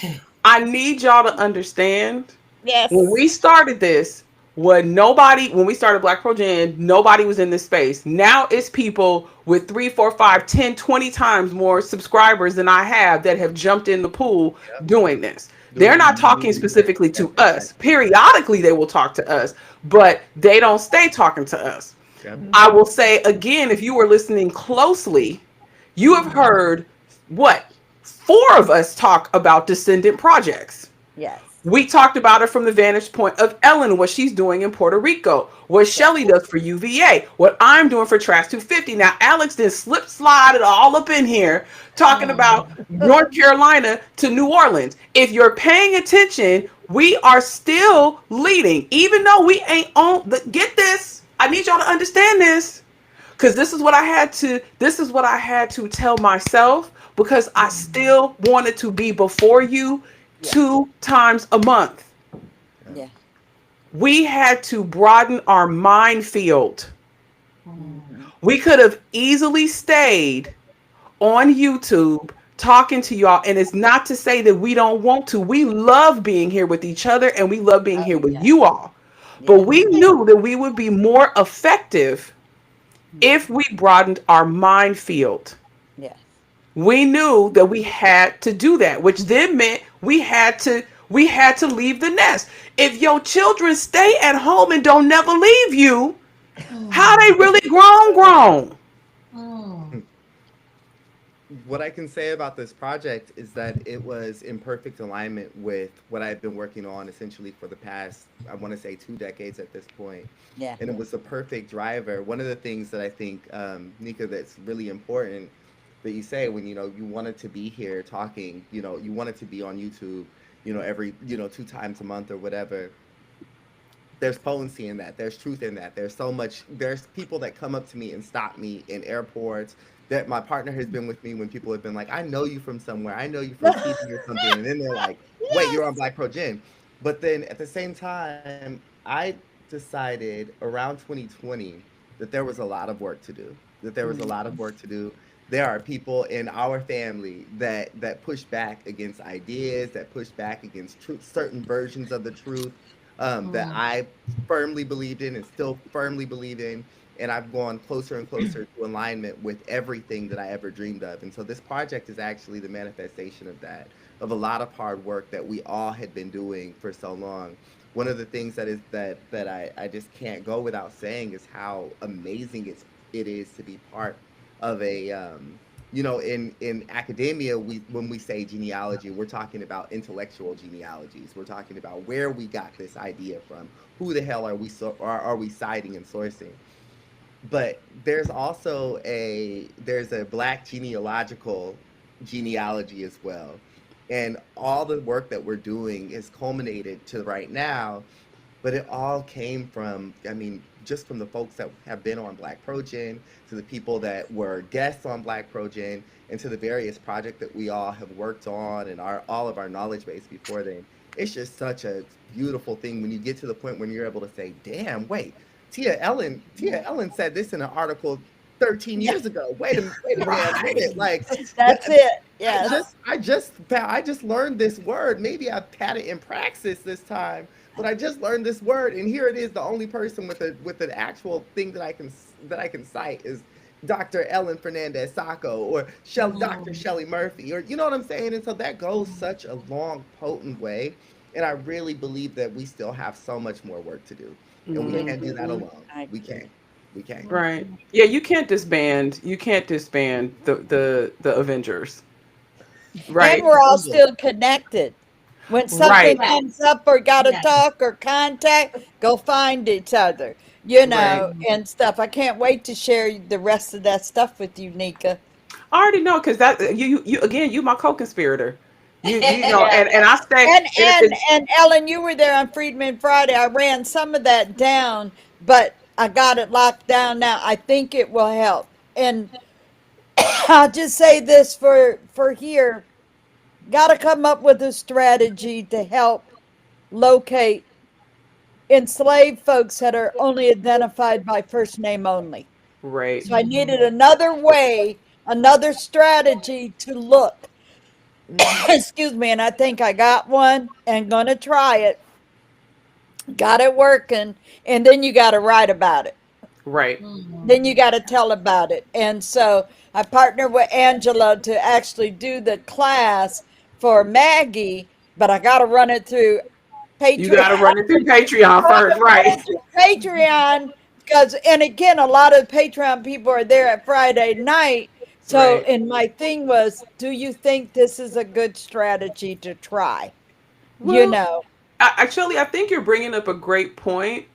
I need y'all to understand. Yes. When we started this, when we started BlackProGen, nobody was in this space. Now it's people with 3, 4, 5, 10, 20 times more subscribers than I have that have jumped in the pool doing this. They're not talking specifically to us. Periodically, they will talk to us, but they don't stay talking to us. Yep. I will say again, if you were listening closely, you have heard what? 4 of us talk about descendant projects. Yes. We talked about it from the vantage point of Ellen, what she's doing in Puerto Rico, what Yeah. Shelly does for UVA, what I'm doing for Trash 250. Now, Alex did slip slide it all up in here, talking about Mm. North Carolina to New Orleans. If you're paying attention, we are still leading, even though we ain't on the, get this. I need y'all to understand this. Because this is what I had to tell myself because I Mm. still wanted to be before you Yeah. 2 times a month. Yeah. Yeah. We had to broaden our mind field. Mm. Mhm. We could have easily stayed on YouTube talking to y'all. And it's not to say that we don't want to. We love being here with each other and we love being here Oh, with yeah. you all. But Yes. we knew that we would be more effective if Mhm. we broadened our mind field. Yes. We knew that we had to do that, which then meant we had to leave the nest. If your children stay at home and don't never leave you, how they Mm. really grown? Mm. What I can say about this project is that it was in perfect alignment with what I've been working on essentially for the past, I want to say, 2 decades at this point. Yeah. And it was the perfect driver. One of the things that I think, Nika, that's really important that you say when, you wanted to be here talking, you wanted to be on YouTube, every, 2 times a month or whatever. There's potency in that. There's truth in that. There's people that come up to me and stop me in airports. That my partner has been with me when people have been like, I know you from somewhere. I know you from TV or something. And then they're like, wait, you're on Yes. Black Pro Gen. But then at the same time, I decided around 2020 that there was a lot of work to do. That there was a lot of Mhm. work to do. There are people in our family that push back against ideas, that push back against truth, certain versions of the truth that Mm. I firmly believed in and still firmly believe in. And I've gone closer and closer to alignment with everything that I ever dreamed of. And so this project is actually the manifestation of that, of a lot of hard work that we all had been doing for so long. One of the things that I just can't go without saying is how amazing it is to be part of in academia, when we say genealogy, we're talking about intellectual genealogies. We're talking about where we got this idea from. Who the hell are we citing and sourcing? But there's a black genealogy as well. And all the work that we're doing is culminated to right now, but it all came from, I mean, just from the folks that have been on BlackProGen, to the people that were guests on BlackProGen, and to the various projects that we all have worked on and all of our knowledge base before then. It's just such a beautiful thing when you get to the point when you're able to say, damn, wait, Tia Ellen said this in an article 13 Yeah. years ago. Wait a damn minute. Right. Like That's that, it. I Yes. just I just learned this word. Maybe I've had it in praxis this time, but I just learned this word, and here it is. The only person with an actual thing that I can cite is Dr. Ellen Fernandez Sacco or Dr. Mm. Shelley Murphy, or you know what I'm saying. And so that goes such a long, potent way, and I really believe that we still have so much more work to do, and we can't do that Mhm. alone. I We agree. can't. We can't. Right. Yeah, you can't disband. You can't disband the Avengers. And Right. we're all Humble. still connected. When something Right. comes Yes. up or got to Yes. talk or contact, go find each other, Right. Mm. and stuff. I can't wait to share the rest of that stuff with you, Nika. I already know because that you again you my co-conspirator. You know Yeah. and I stay And and and it's and Ellen, you were there on Freedmen Friday. I ran some of that down, but I got it locked down now. I think it will help. And I'll just say this for here, got to come up with a strategy to help locate enslaved folks that are only identified by first name only. right. So I needed Mm. another way, another strategy to look. Hmm. Excuse me, and I think I got one and gonna try it. Got it working, and then you got to write about it. Right. Then Mm. you got to tell about it. And so I partnered with Angela to actually do the class for Maggie, but I got to run it through You Patreon. got to run it through Patreon first, right? Patreon, because, and again, a lot of Patreon people are there at Friday night. So, Right. and my thing was, do you think this is a good strategy to try? You Well, know, Actually, I think you're bringing up a great point.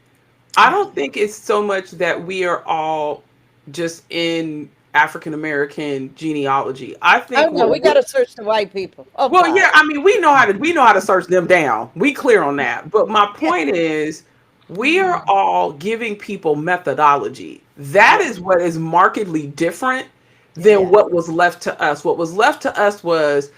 I don't think it's so much that we are all just in African American genealogy. I Oh think no, we got to search the white people. Oh well, God. yeah, I mean, we know how to search them down. We clear on that. But my Yeah. point is, we are all giving people methodology. That Yeah. is what is markedly different than Yeah. what was left to us. What was left to us was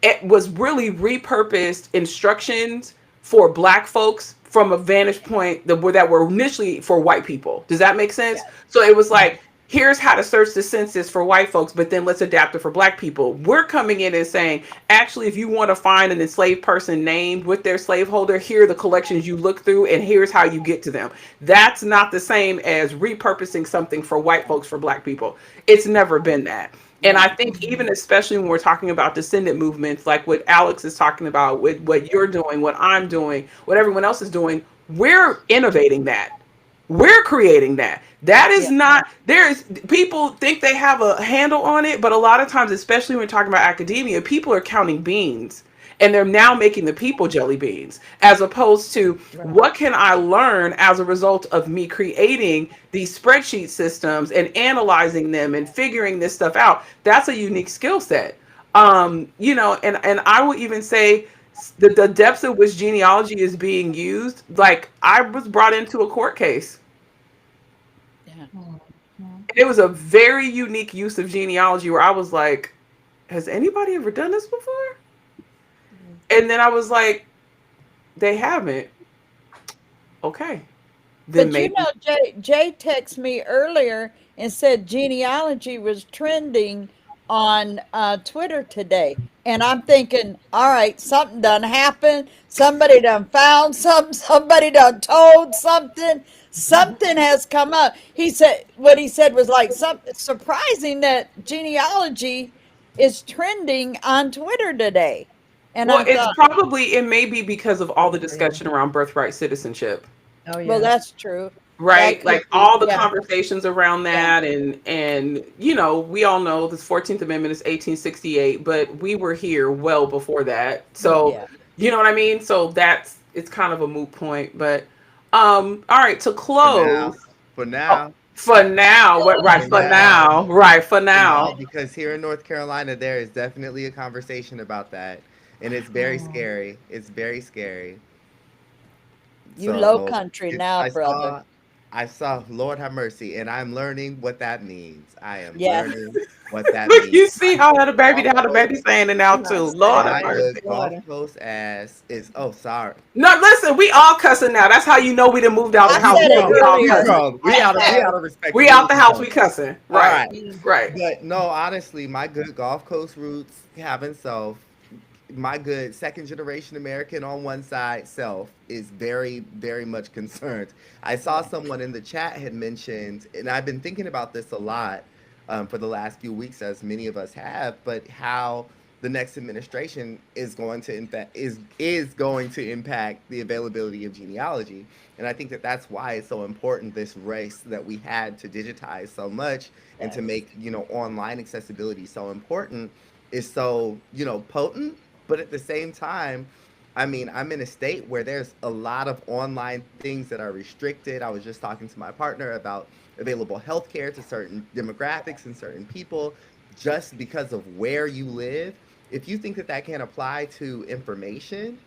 it was really repurposed instructions for black folks from a vantage point that were initially for white people. Does that make sense? Yeah. So it was like, here's how to search the census for white folks, but then let's adapt it for black people. We're coming in and saying, actually, if you want to find an enslaved person named with their slaveholder, here are the collections you look through, and here's how you get to them. That's not the same as repurposing something for white folks for black people. It's never been that. And I No. think even especially when we're talking about descendant movements, like what Alex is talking about, with what you're doing, what I'm doing, what everyone else is doing, we're innovating that. We're creating that. That is Yeah. not, there's people think they have a handle on it, but a lot of times, especially when we're talking about academia, people are counting beans and they're now making the people jelly beans, as opposed to Right. what can I learn as a result of me creating these spreadsheet systems and analyzing them and figuring this stuff out. That's a unique skill set. And I will even say the depths at which genealogy is being used, like I was brought into a court case. Yeah. It was a very unique use of genealogy where I was like, has anybody ever done this before? And then I was like, they haven't. Okay. Then But you maybe. know, Jay texted me earlier and said genealogy was trending on Twitter today. And I'm thinking, all right, something done happened. Somebody done found something. Somebody done told something. Something has come up. He said, what he said was like something surprising that genealogy is trending on Twitter today. And Well, I it's thought, probably, it may be because of all the Oh, yeah. discussion around birthright citizenship. Oh, well, yeah. that's true. That Right, could like be, all the yeah, conversations around yeah, that, and we all know the 14th Amendment is 1868, but we were here well before that. So yeah. you know what I mean. So it's kind of a moot point. But all right, to For now, close. for Oh, now, for now, what? Right, for for now, now, right, for for now, now. because here in North Carolina, there is definitely a conversation about that, and it's very scary. It's very scary. You low So country it's, now, brother. I saw, Lord have mercy, and I'm learning what that means. I am Yes. learning what that Look, means. you see how the Golf baby saying it now too. Not Lord have My saying mercy. good water. Gulf Coast ass is, oh, sorry. No, listen, we all cussing now. That's how you know we done moved out I the house. said We it we all You earlier. cussing. grown. I We said, out of We out the respectability house. zone. We cussing. All Right, right. right. But no, honestly, my good Gulf Coast roots having self, my good second generation American on one side self is very, very much concerned. I saw yeah, someone in the chat had mentioned, and I've been thinking about this a lot for the last few weeks, as many of us have, but how the next administration is going to is going to impact the availability of genealogy. And I think that that's why it's so important, this race that we had to digitize so much and to yes, make online accessibility so important is so potent. But at the same time, I mean, I'm in a state where there's a lot of online things that are restricted. I was just talking to my partner about available healthcare to certain demographics and certain people just because of where you live. If you think that that can apply to information,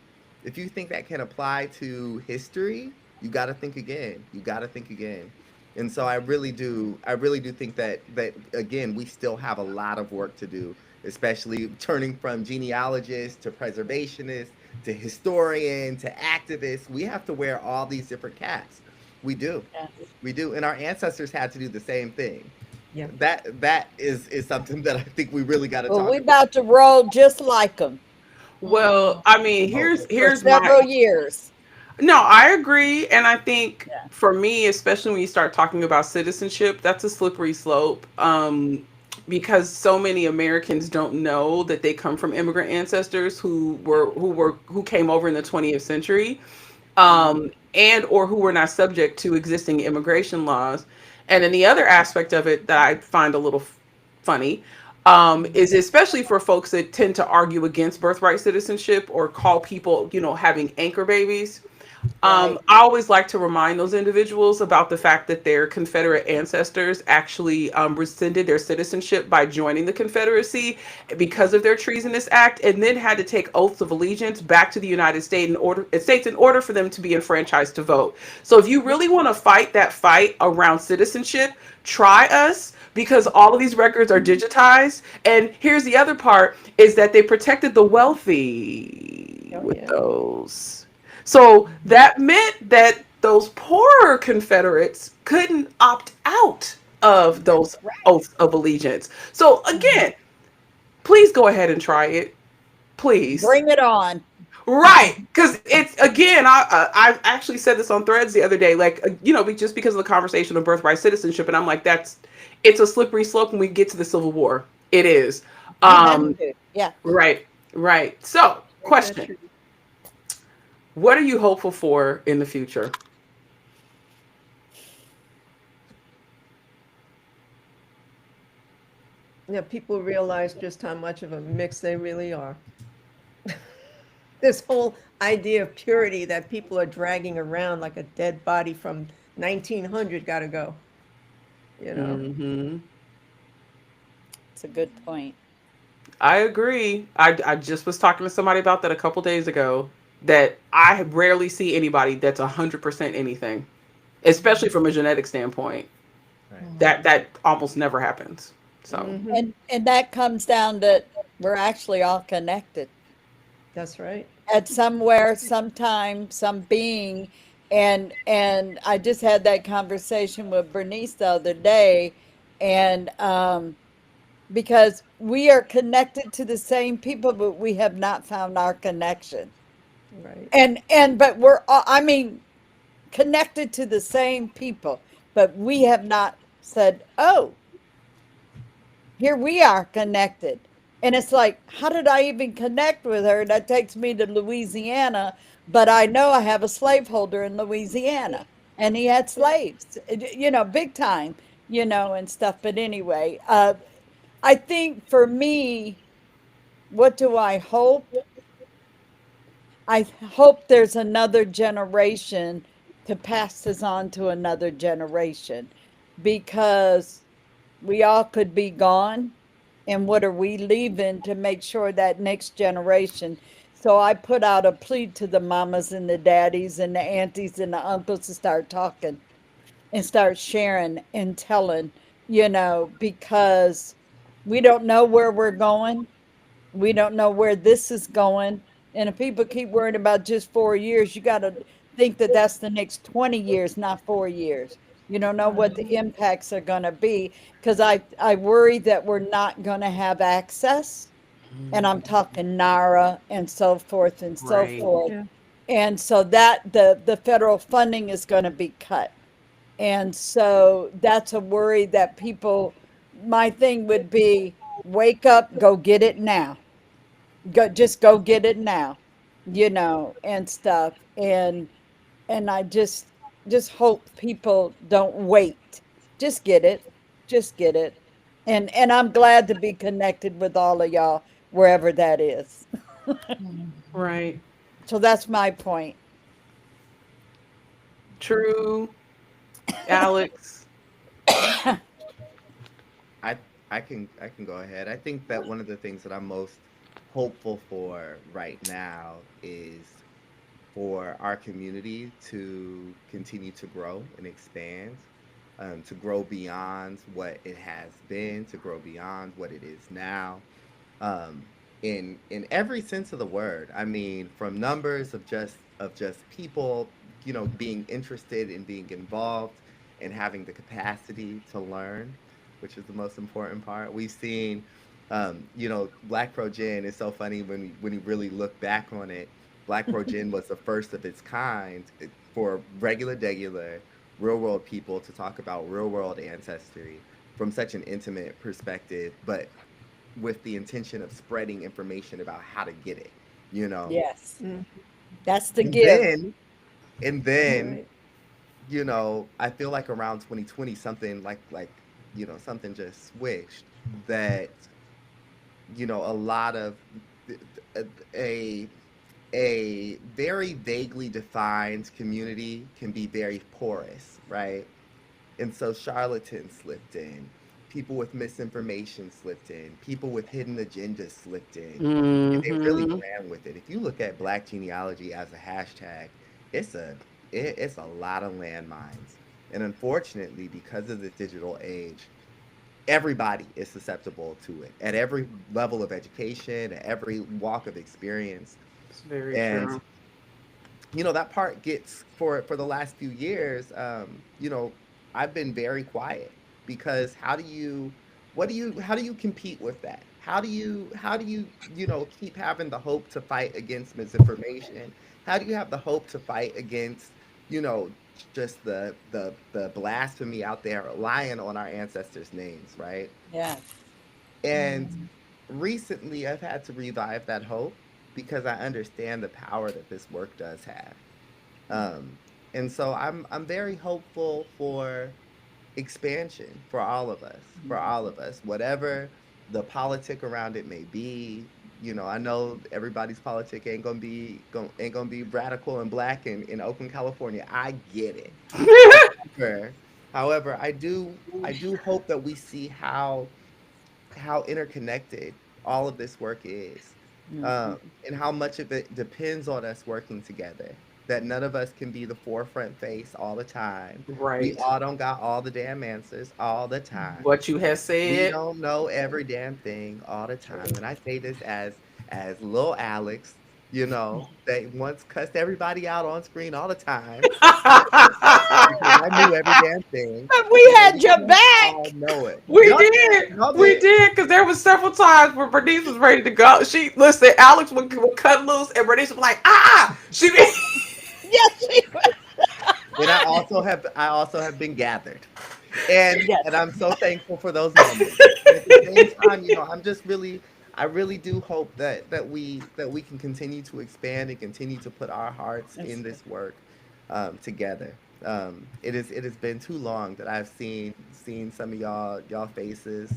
if you think that can apply to history, you got to think again. You got to think again. And so I really do think that again, we still have a lot of work to do, especially turning from genealogists to preservationists to historian to activist. We have to wear all these different caps. We do. yeah. We do. And our ancestors had to do the same thing. Yeah. That is something that I think we really got to Well, we talk about. about to roll just like them Well, I mean, Oh, here's for here's my several years. no, I agree, and I think Yeah, for me, especially when you start talking about citizenship, that's a slippery slope. Because so many Americans don't know that they come from immigrant ancestors who came over in the 20th century, and or who were not subject to existing immigration laws. And then the other aspect of it that I find a little funny, is especially for folks that tend to argue against birthright citizenship or call people, having anchor babies. Right. I always like to remind those individuals about the fact that their Confederate ancestors actually rescinded their citizenship by joining the Confederacy because of their treasonous act, and then had to take oaths of allegiance back to the United States in order for them to be enfranchised to vote. So if you really want to fight that fight around citizenship, try us, because all of these records are digitized. And here's the other part, is that they protected the wealthy Oh, with yeah. those. So that meant that those poorer Confederates couldn't opt out of those oaths of allegiance. So again, please go ahead and try it. Please. Bring it on. Right, because it's, again, I actually said this on Threads the other day, like, just because of the conversation of birthright citizenship, and I'm like, it's a slippery slope when we get to the Civil War. It is. We had Um, to. Yeah. right, right. So, Ain't that question: true? what are you hopeful for in the future? Yeah, people realize just how much of a mix they really are. This whole idea of purity that people are dragging around like a dead body from 1900 got to go, you know? Hmm. It's a good point. I agree. I just was talking to somebody about that a couple days ago. That I rarely see anybody that's 100% anything, especially from a genetic standpoint. Right. That almost never happens. So Hmm. And that comes down to we're actually all connected That's right. at somewhere, sometime, some being. And I just had that conversation with Bernice the other day, and because we are connected to the same people, but we have not found our connection. Right. And but we're all, I mean, connected to the same people, but we have not said, "Oh, here we are connected." And it's like, how did I even connect with her? That takes me to Louisiana, but I know I have a slaveholder in Louisiana, and he had slaves, big time, and stuff. But anyway, I think for me, what do I hope? I hope there's another generation to pass this on to another generation, because we all could be gone. And what are we leaving to make sure that next generation? So I put out a plea to the mamas and the daddies and the aunties and the uncles to start talking and start sharing and telling, because we don't know where we're going. We don't know where this is going. And if people keep worrying about just 4 years, you got to think that that's the next 20 years, not 4 years. You don't know what the impacts are going to be, because I worry that we're not going to have access. And I'm talking NARA and so forth and so right, forth. Yeah. And so that the federal funding is going to be cut. And so that's a worry that people, my thing would be, wake up, go get it now. Just go get it now, and stuff. And I just hope people don't wait. Just get it. Just get it. And I'm glad to be connected with all of y'all wherever that is. right. So that's my point. True, Alex. I I can go ahead. I think that one of the things that I'm most hopeful for right now is for our community to continue to grow and expand, to grow beyond what it has been, to grow beyond what it is now, in every sense of the word. I mean, from numbers of just people, being interested in being involved and having the capacity to learn, which is the most important part. We've seen, BlackProGen is so funny when you really look back on it. BlackProGen was the first of its kind for regular, real world people to talk about real world ancestry from such an intimate perspective, but with the intention of spreading information about how to get it, you know? Yes. Mm. That's the And give. then, and then, Right. I feel like around 2020, something like something just switched that a lot of a a very vaguely defined community can be very porous, right? And so charlatans slipped in, people with misinformation slipped in, people with hidden agendas slipped in, and they really Mm-hmm. ran with it. If you look at Black genealogy as a hashtag, it's a it's a lot of landmines. And unfortunately, because of the digital age, everybody is susceptible to it at every level of education, at every walk of experience. It's very And true. that part gets for the last few years. I've been very quiet because how do you compete with that? How do you keep having the hope to fight against misinformation? How do you have the hope to fight against just the blasphemy out there lying on our ancestors' names, right? Yes. And recently I've had to revive that hope because I understand the power that this work does have. um, and so I'm very hopeful for expansion for all of us, whatever the politic around it may be. I know everybody's politic ain't gonna be radical and black in Oakland, California. I get it. However, I do hope that we see how interconnected all of this work is, and how much of it depends on us working together. That none of us can be the forefront face all the time. We Right. all don't got all the damn answers all the time. What you have We said. don't know every damn thing all the time. And I say this as little Alex, that once cussed everybody out on screen all the time because I knew every damn thing. But we had We your don't all back. know it. We Y'all did. did. Y'all We did. did. Because there was several times where Bernice was ready to go. She, listen, Alex would cut loose and Bernice would be like, ah! She be. Yes, she was. And I also have been gathered. And Yes. I'm so thankful for those moments. And at the same time, I really do hope that we can continue to expand and continue to put our hearts in Yes. this work, together. It has been too long that I've seen some of y'all faces.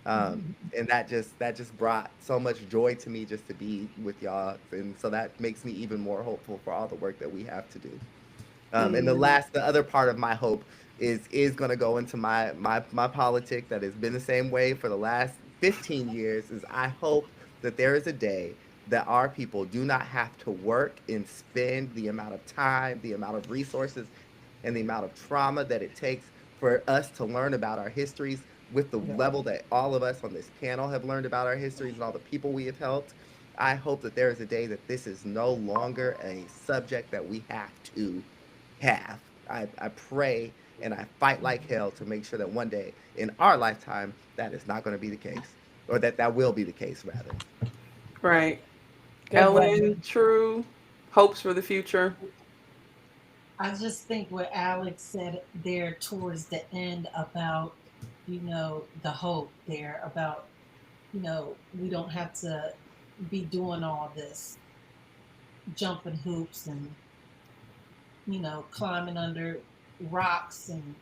And that just brought so much joy to me just to be with y'all. And so that makes me even more hopeful for all the work that we have to do. And the other part of my hope is going to go into my politic that has been the same way for the last 15 years. Is I hope that there is a day that our people do not have to work and spend the amount of time, the amount of resources, and the amount of trauma that it takes for us to learn about our histories with the level that all of us on this panel have learned about our histories and all the people we have helped. I hope that there is a day that this is no longer a subject that we have to have. I pray and I fight like hell to make sure that one day in our lifetime that is not going to be the case, or that will be the case rather. Right. Good one. Ellen, true. Hopes for the future. I just think what Alex said there towards the end about, the hope there about, we don't have to be doing all this jumping hoops and, climbing under rocks and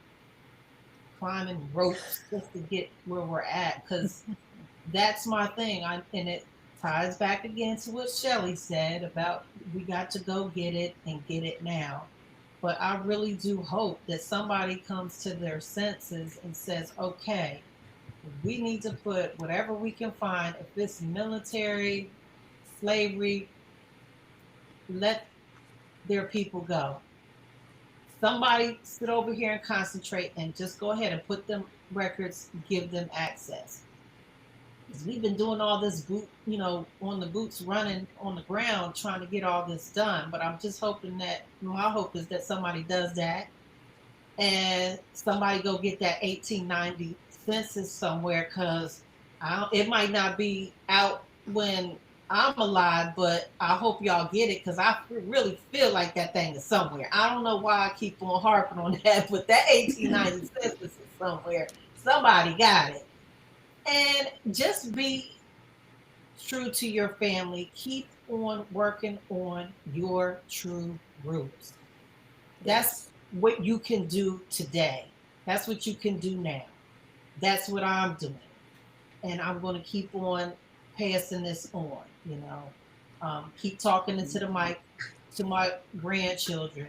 climbing ropes just to get where we're at. Because that's my thing. And it ties back again to what Shelley said about we got to go get it and get it now. But I really do hope that somebody comes to their senses and says, okay, we need to put whatever we can find. If it's military, slavery, let their people go. Somebody sit over here and concentrate and just go ahead and put them records, give them access. Because we've been doing all this on the boots running on the ground trying to get all this done. But I'm just hoping that my hope is that somebody does that and somebody go get that 1890 census somewhere because it might not be out when I'm alive, but I hope y'all get it because I really feel like that thing is somewhere. I don't know why I keep on harping on that, but that 1890 census is somewhere. Somebody got it. And just be true to your family. Keep on working on your true roots. That's Yes. what you can do today. That's what you can do now. That's what I'm doing. And I'm going to keep on passing this on, keep talking into the mic to my grandchildren,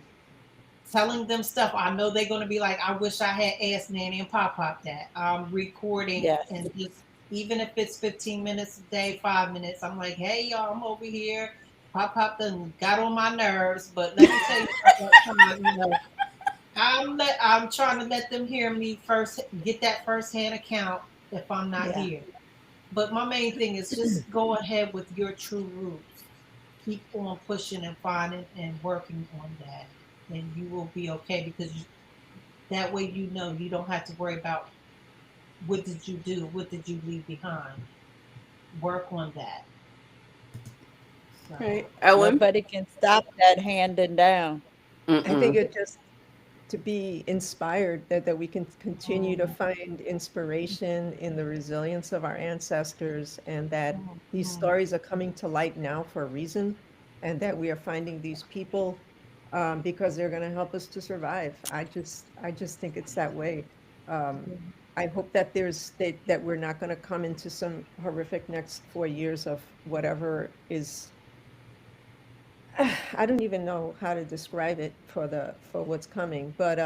telling them stuff. I know they're going to be like, I wish I had asked Nanny and Pop Pop that. I'm recording Yes. and just, even if it's 15 minutes a day, 5 minutes, I'm like, hey, y'all, I'm over here. Pop Pop done got on my nerves, but let me tell you something, I'm trying to let them hear me first, get that firsthand account if I'm not Yeah. here. But my main thing is just go ahead with your true roots. Keep on pushing and finding and working on that, and you will be okay because that way you don't have to worry about what did you do, what did you leave behind. Work on that. So, Right. Ellen? Nobody can stop that handing down. I think Mm-mm. it just to be inspired that we can continue to mm, find inspiration in the resilience of our ancestors and that these mm, stories are coming to light now for a reason and that we are finding these people because they're going to help us to survive. I just think it's that way. Um, I hope that that we're not going to come into some horrific next 4 years of whatever is I don't even know how to describe it for what's coming, but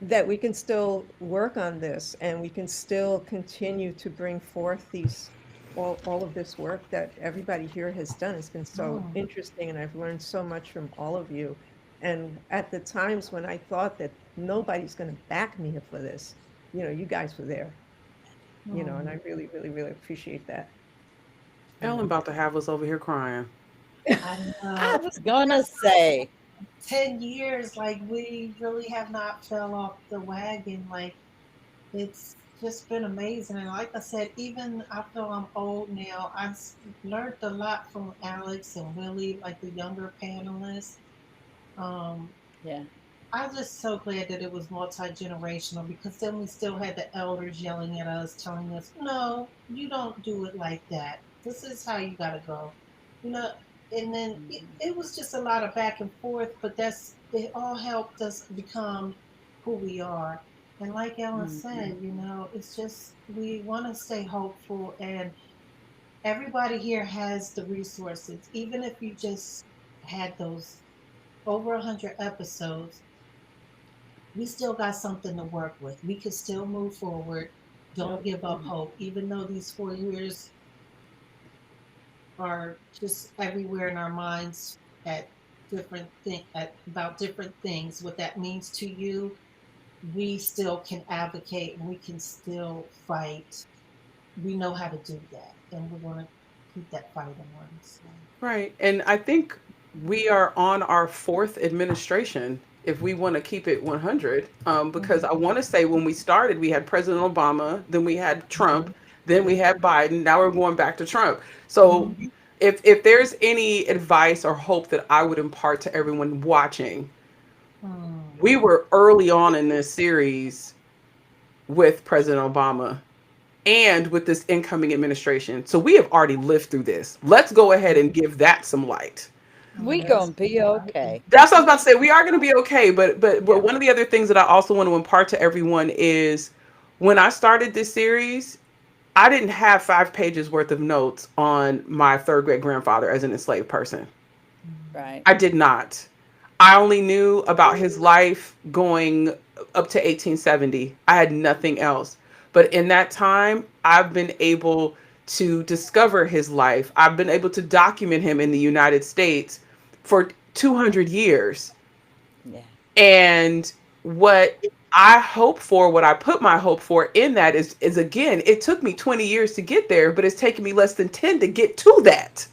that we can still work on this and we can still continue to bring forth these all of this work that everybody here has done. It's been so mm, interesting and I've learned so much from all of you. And at the times when I thought that nobody's going to back me for this, you guys were there, and mm. I really, really, really appreciate that. Ellen about to have us over here crying. I I know. was gonna say, 10 years, like, we really have not fell off the wagon. Like, it's just been amazing. And like I said, even I feel I'm old now. Learned a lot from Alex and Willie, like the younger panelists. Um, yeah. I'm just so glad that it was multi generational because then we still had the elders yelling at us, telling us, no, you don't do it like that. This is how you got to go. You know, and then it was just a lot of back and forth, but it all helped us become who we are. And like Ellen said, it's just we want to stay hopeful, and everybody here has the resources. Even if you just had those over 100 episodes, we still got something to work with. We can still move forward. Don't Yep. give up hope, even though these 4 years are just everywhere in our minds at about different things. What that means to you, we still can advocate and we can still fight. We know how to do that, and we're going to keep that fight on. So. Right. And I think we are on our fourth administration if we want to keep it 100. Because I want to say when we started, we had President Obama, then we had Trump, then we had Biden. Now we're going back to Trump. So Mhm. if there's any advice or hope that I would impart to everyone watching, Hmm. we were early on in this series with President Obama and with this incoming administration. So we have already lived through this. Let's go ahead and give that some light. We Yes. gonna be okay. That's what I was about to say. We are going to be okay, but Yeah. one of the other things that I also want to impart to everyone is when I started this series, I didn't have 5 pages worth of notes on my third great grandfather as an enslaved person. Right. I did not. I only knew about his life going up to 1870. I had nothing else. But in that time, I've been able to discover his life. I've been able to document him in the United States for 200 years. Yeah. And what I hope for, what I put my hope for in that is again, it took me 20 years to get there, but it's taken me less than 10 to get to that.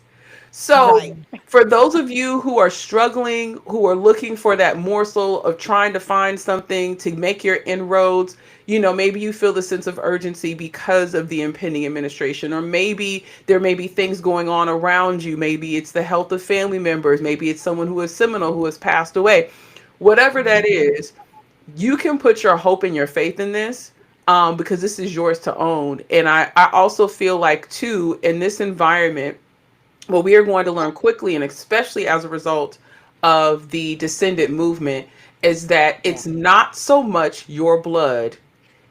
So, Right. for those of you who are struggling, who are looking for that morsel of trying to find something to make your inroads, maybe you feel the sense of urgency because of the impending administration, or maybe there may be things going on around you. Maybe it's the health of family members, maybe it's someone who is seminal who has passed away. Whatever that is, you can put your hope and your faith in this. Because this is yours to own. And I also feel like, too, in this environment, what we are going to learn quickly, and especially as a result of the descendant movement, is that Yeah. it's not so much your blood,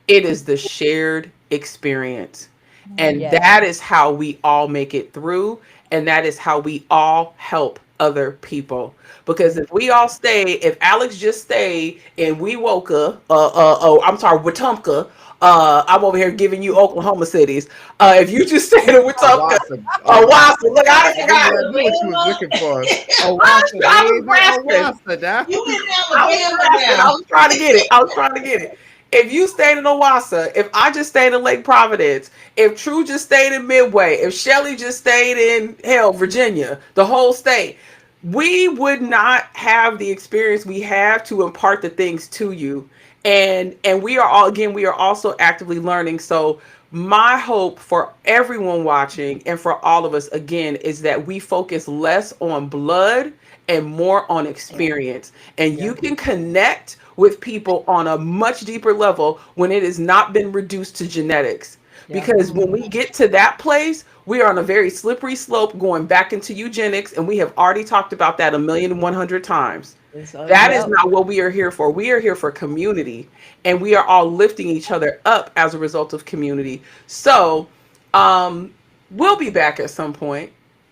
it is the shared experience. And Yes. that is how we all make it through. And that is how we all help other people. Because if we all stay, if Alex just stayed and we woke up, oh, I'm sorry, Wetumpka, I'm over here giving you Oklahoma cities. If you just stayed in Wetumpka, Owasa, Wassa, Owasa. look, I I knew, forgot. I knew what you was Alabama. looking for. I Owasa, I was baby, grasping. Owasa, now. You in I was Alabama grasping. I now. was trying to get it. I was trying to get it. If you stayed in Owasso, if I just stayed in Lake Providence, if True just stayed in Midway, if Shelly just stayed in hell, Virginia, the whole state, we would not have the experience we have to impart the things to you. And we are all, again, we are also actively learning. So my hope for everyone watching and for all of us again is that we focus less on blood and more on experience. And Yeah. you can connect with people on a much deeper level when it has not been reduced to genetics. Yeah. Because when we get to that place, we are on a very slippery slope going back into eugenics. And we have already talked about that 1,100,000 times. That is Yep. not what we are here for. We are here for community, and we are all lifting each other up as a result of community. So, um, we'll be back at some point.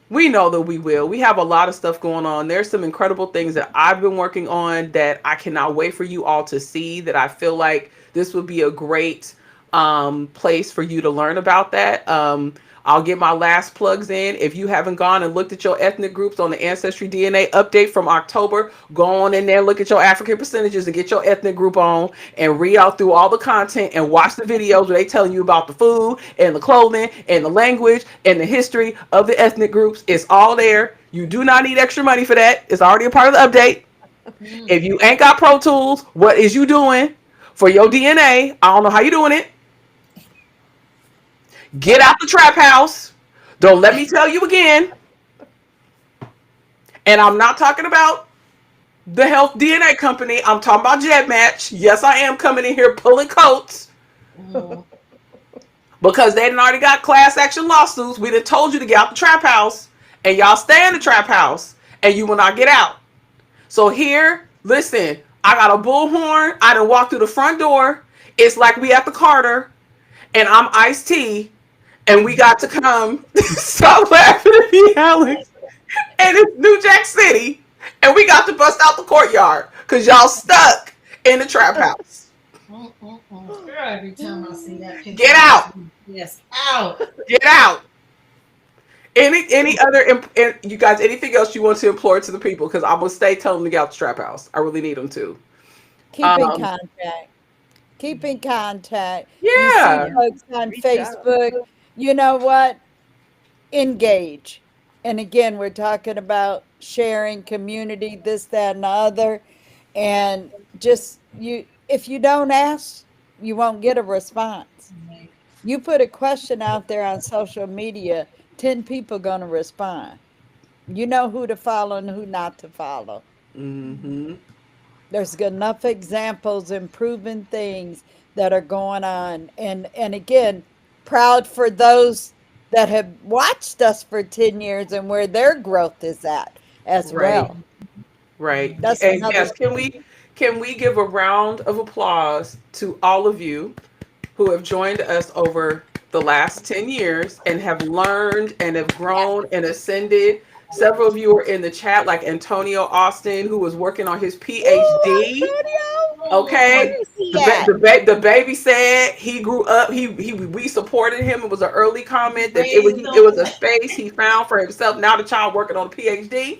We know that we will. We have a lot of stuff going on. There's some incredible things that I've been working on that I cannot wait for you all to see. That I feel like this would be a great place for you to learn about that. I'll get my last plugs in. If you haven't gone and looked at your ethnic groups on the Ancestry DNA update from October, go on in there, look at your African percentages and get your ethnic group on and read out through all the content and watch the videos where they telling you about the food and the clothing and the language and the history of the ethnic groups. It's all there. You do not need extra money for that. It's already a part of the update. If you ain't got Pro Tools, what is you doing for your DNA? I don't know how you doing it. Get out the trap house. Don't let me tell you again. And I'm not talking about the health DNA company. I'm talking about Jet Match. Yes, I am coming in here pulling coats Mhm. because they done already got class action lawsuits. We done told you to get out the trap house, and y'all stay in the trap house, and you will not get out. So here, listen, I got a bullhorn. I done walked through the front door. It's like we at the Carter, and I'm Ice T, and we got to come. Stop laughing at me, Alex. And it's New Jack City, and we got to bust out the courtyard because y'all stuck in the trap house. Girl, every time I see that picture, Get I just out! want to yes out. Get out! Any other you guys? Anything else you want to implore to the people? Because I'm gonna stay telling them to get out the trap house. I really need them to. Keep in Um, contact. Keep in contact. You see yeah. folks on Reach out. Facebook, you know what? Engage. And again, we're talking about sharing community, this, that, and the other. And just if you don't ask, you won't get a response. Right. You put a question out there on social media, 10 people gonna respond. You know who to follow and who not to follow. Mm-hmm. There's enough examples and proven things that are going on. And again, proud for those that have watched us for 10 years and where their growth is at as Right. well. Right. That's And another yes, thing. can we give a round of applause to all of you who have joined us over the last 10 years and have learned and have Yes. grown and ascended. Several of you are in the chat, like Antonio Austin, who was working on his Ooh, PhD. Antonio, let Okay. me see The, that. the baby said he grew up. He we supported him. It was an early comment that Raised it on was a black. space he found for himself. Now the child working on a PhD.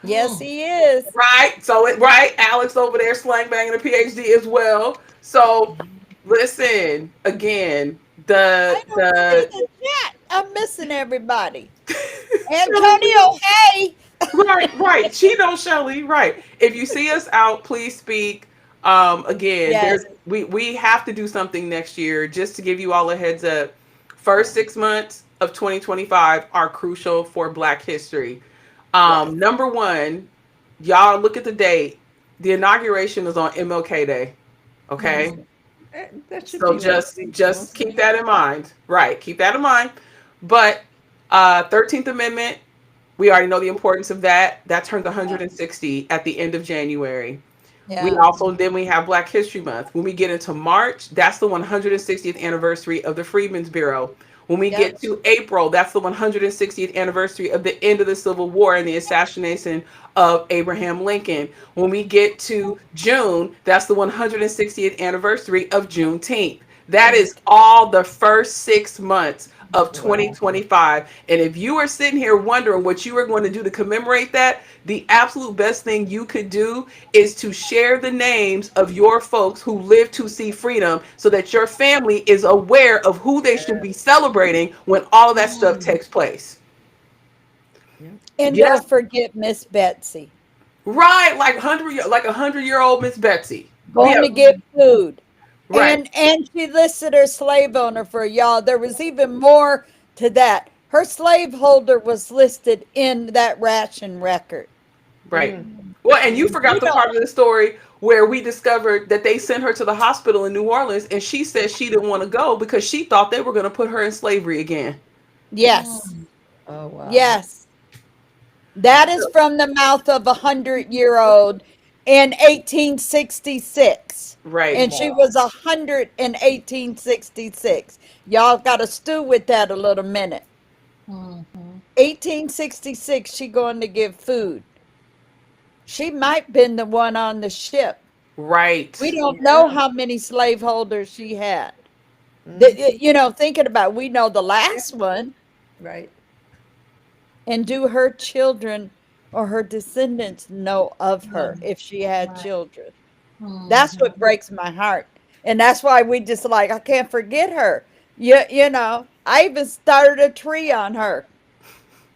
Yes, Mm. he is. Right. So right, Alex over there slang banging a PhD as well. So listen again. I The don't see the the chat. I'm missing everybody. Shelly, Antonio, hey. right. Cheeto Shelly. Right. If you see us out, please speak. Again, Yes. we have to do something next year. Just to give you all a heads up. First 6 months of 2025 are crucial for Black history. Yes. Number one, y'all look at the date. The inauguration is on MLK Day. Okay. Mhm. That should So be like 6 just months keep away. that in mind. Right. Keep that in mind. But 13th Amendment, we already know the importance of that. That turns Yeah. 160 at the end of January. We Yeah. also then we have Black History Month. When we get into March, that's the 160th anniversary of the Freedmen's Bureau. When we Yep. get to April, that's the 160th anniversary of the end of the Civil War and the assassination of Abraham Lincoln. When we get to June, that's the 160th anniversary of Juneteenth. That is all the first 6 months of Wow. 2025. And if you are sitting here wondering what you are going to do to commemorate that, the absolute best thing you could do is to share the names of your folks who live to see freedom so that your family is aware of who they should be celebrating when all of that stuff Mm. takes place. Yep. And Yes, don't forget Miss Betsy right, like 100-year-old Miss Betsy. We going have to get food. right, And she listed her slave owner for y'all. There was even more to that. Her slaveholder was listed in that ration record. right. Mm. Well, and you Mm. forgot You the know, part of the story where we discovered that they sent her to the hospital in New Orleans and she said she didn't want to go because she thought they were going to put her in slavery again. yes, Mm. Oh, wow. yes. That is from the mouth of a 100-year-old in 1866. Right. And she Wow. was 100 in 1866. Y'all got to stew with that a little minute. Mhm. 1866, she going to give food. She might been the one on the ship. We Right. don't know Yeah. how many slaveholders she had. Mm. Thinking about it, we know the Yeah. last one, Right. and do her children or her descendants know of her Mm. if she had Right. children? That's what Mhm. breaks my heart. And that's why we just like, I can't forget her. I even started a tree on her.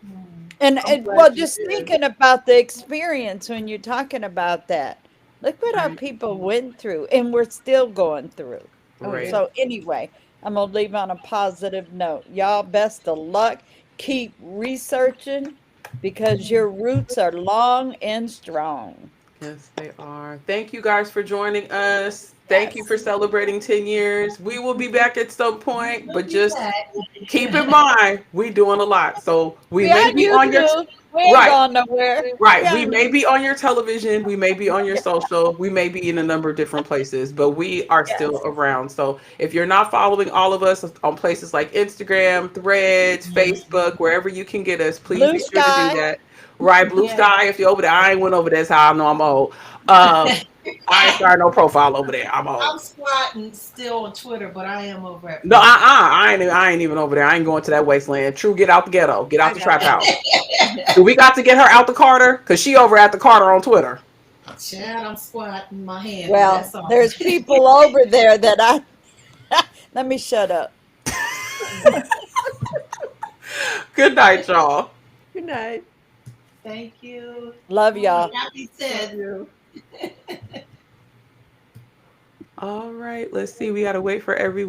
Mm. I'm glad Well, you just did. thinking about the experience when you're talking about that. Look what our Right. people went through and we're still going through. Oh, Right. yeah. So anyway, I'm gonna leave on a positive note. Y'all best of luck. Keep researching because your roots are long and strong. Yes, they are. Thank you guys for joining us. Thank you Yes. for celebrating 10 years. We will be back at some point, We'll but be just back. keep in mind we doing a lot. So we Yeah, may be you on your too. We ain't right. going nowhere. Right. We Yeah. may be on your television. We may be on your social. We may be in a number of different places, but we are still Yes. around. So if you're not following all of us on places like Instagram, Threads, Facebook, wherever you can get us, please Blue be sure to do sky. that. Right. Blue Yeah. Sky. If you're over there, I ain't went over there. That's how I know I'm old. Um, I ain't started no profile over there. I'm old. I'm squatting still on Twitter, but I am over at No, Facebook. I ain't even over there. I ain't going to that wasteland. True, get out the ghetto. Get out I the got trap you. house. Do we got to get her out the Carter? Cause she over at the Carter on Twitter. Chad, I'm squatting my hand, but Well, that's all. there's people over there that I let me shut up. Good night, y'all. Good night. Thank you. Love y'all. Happy Love 10th. you. All right, let's see. We gotta wait for everyone.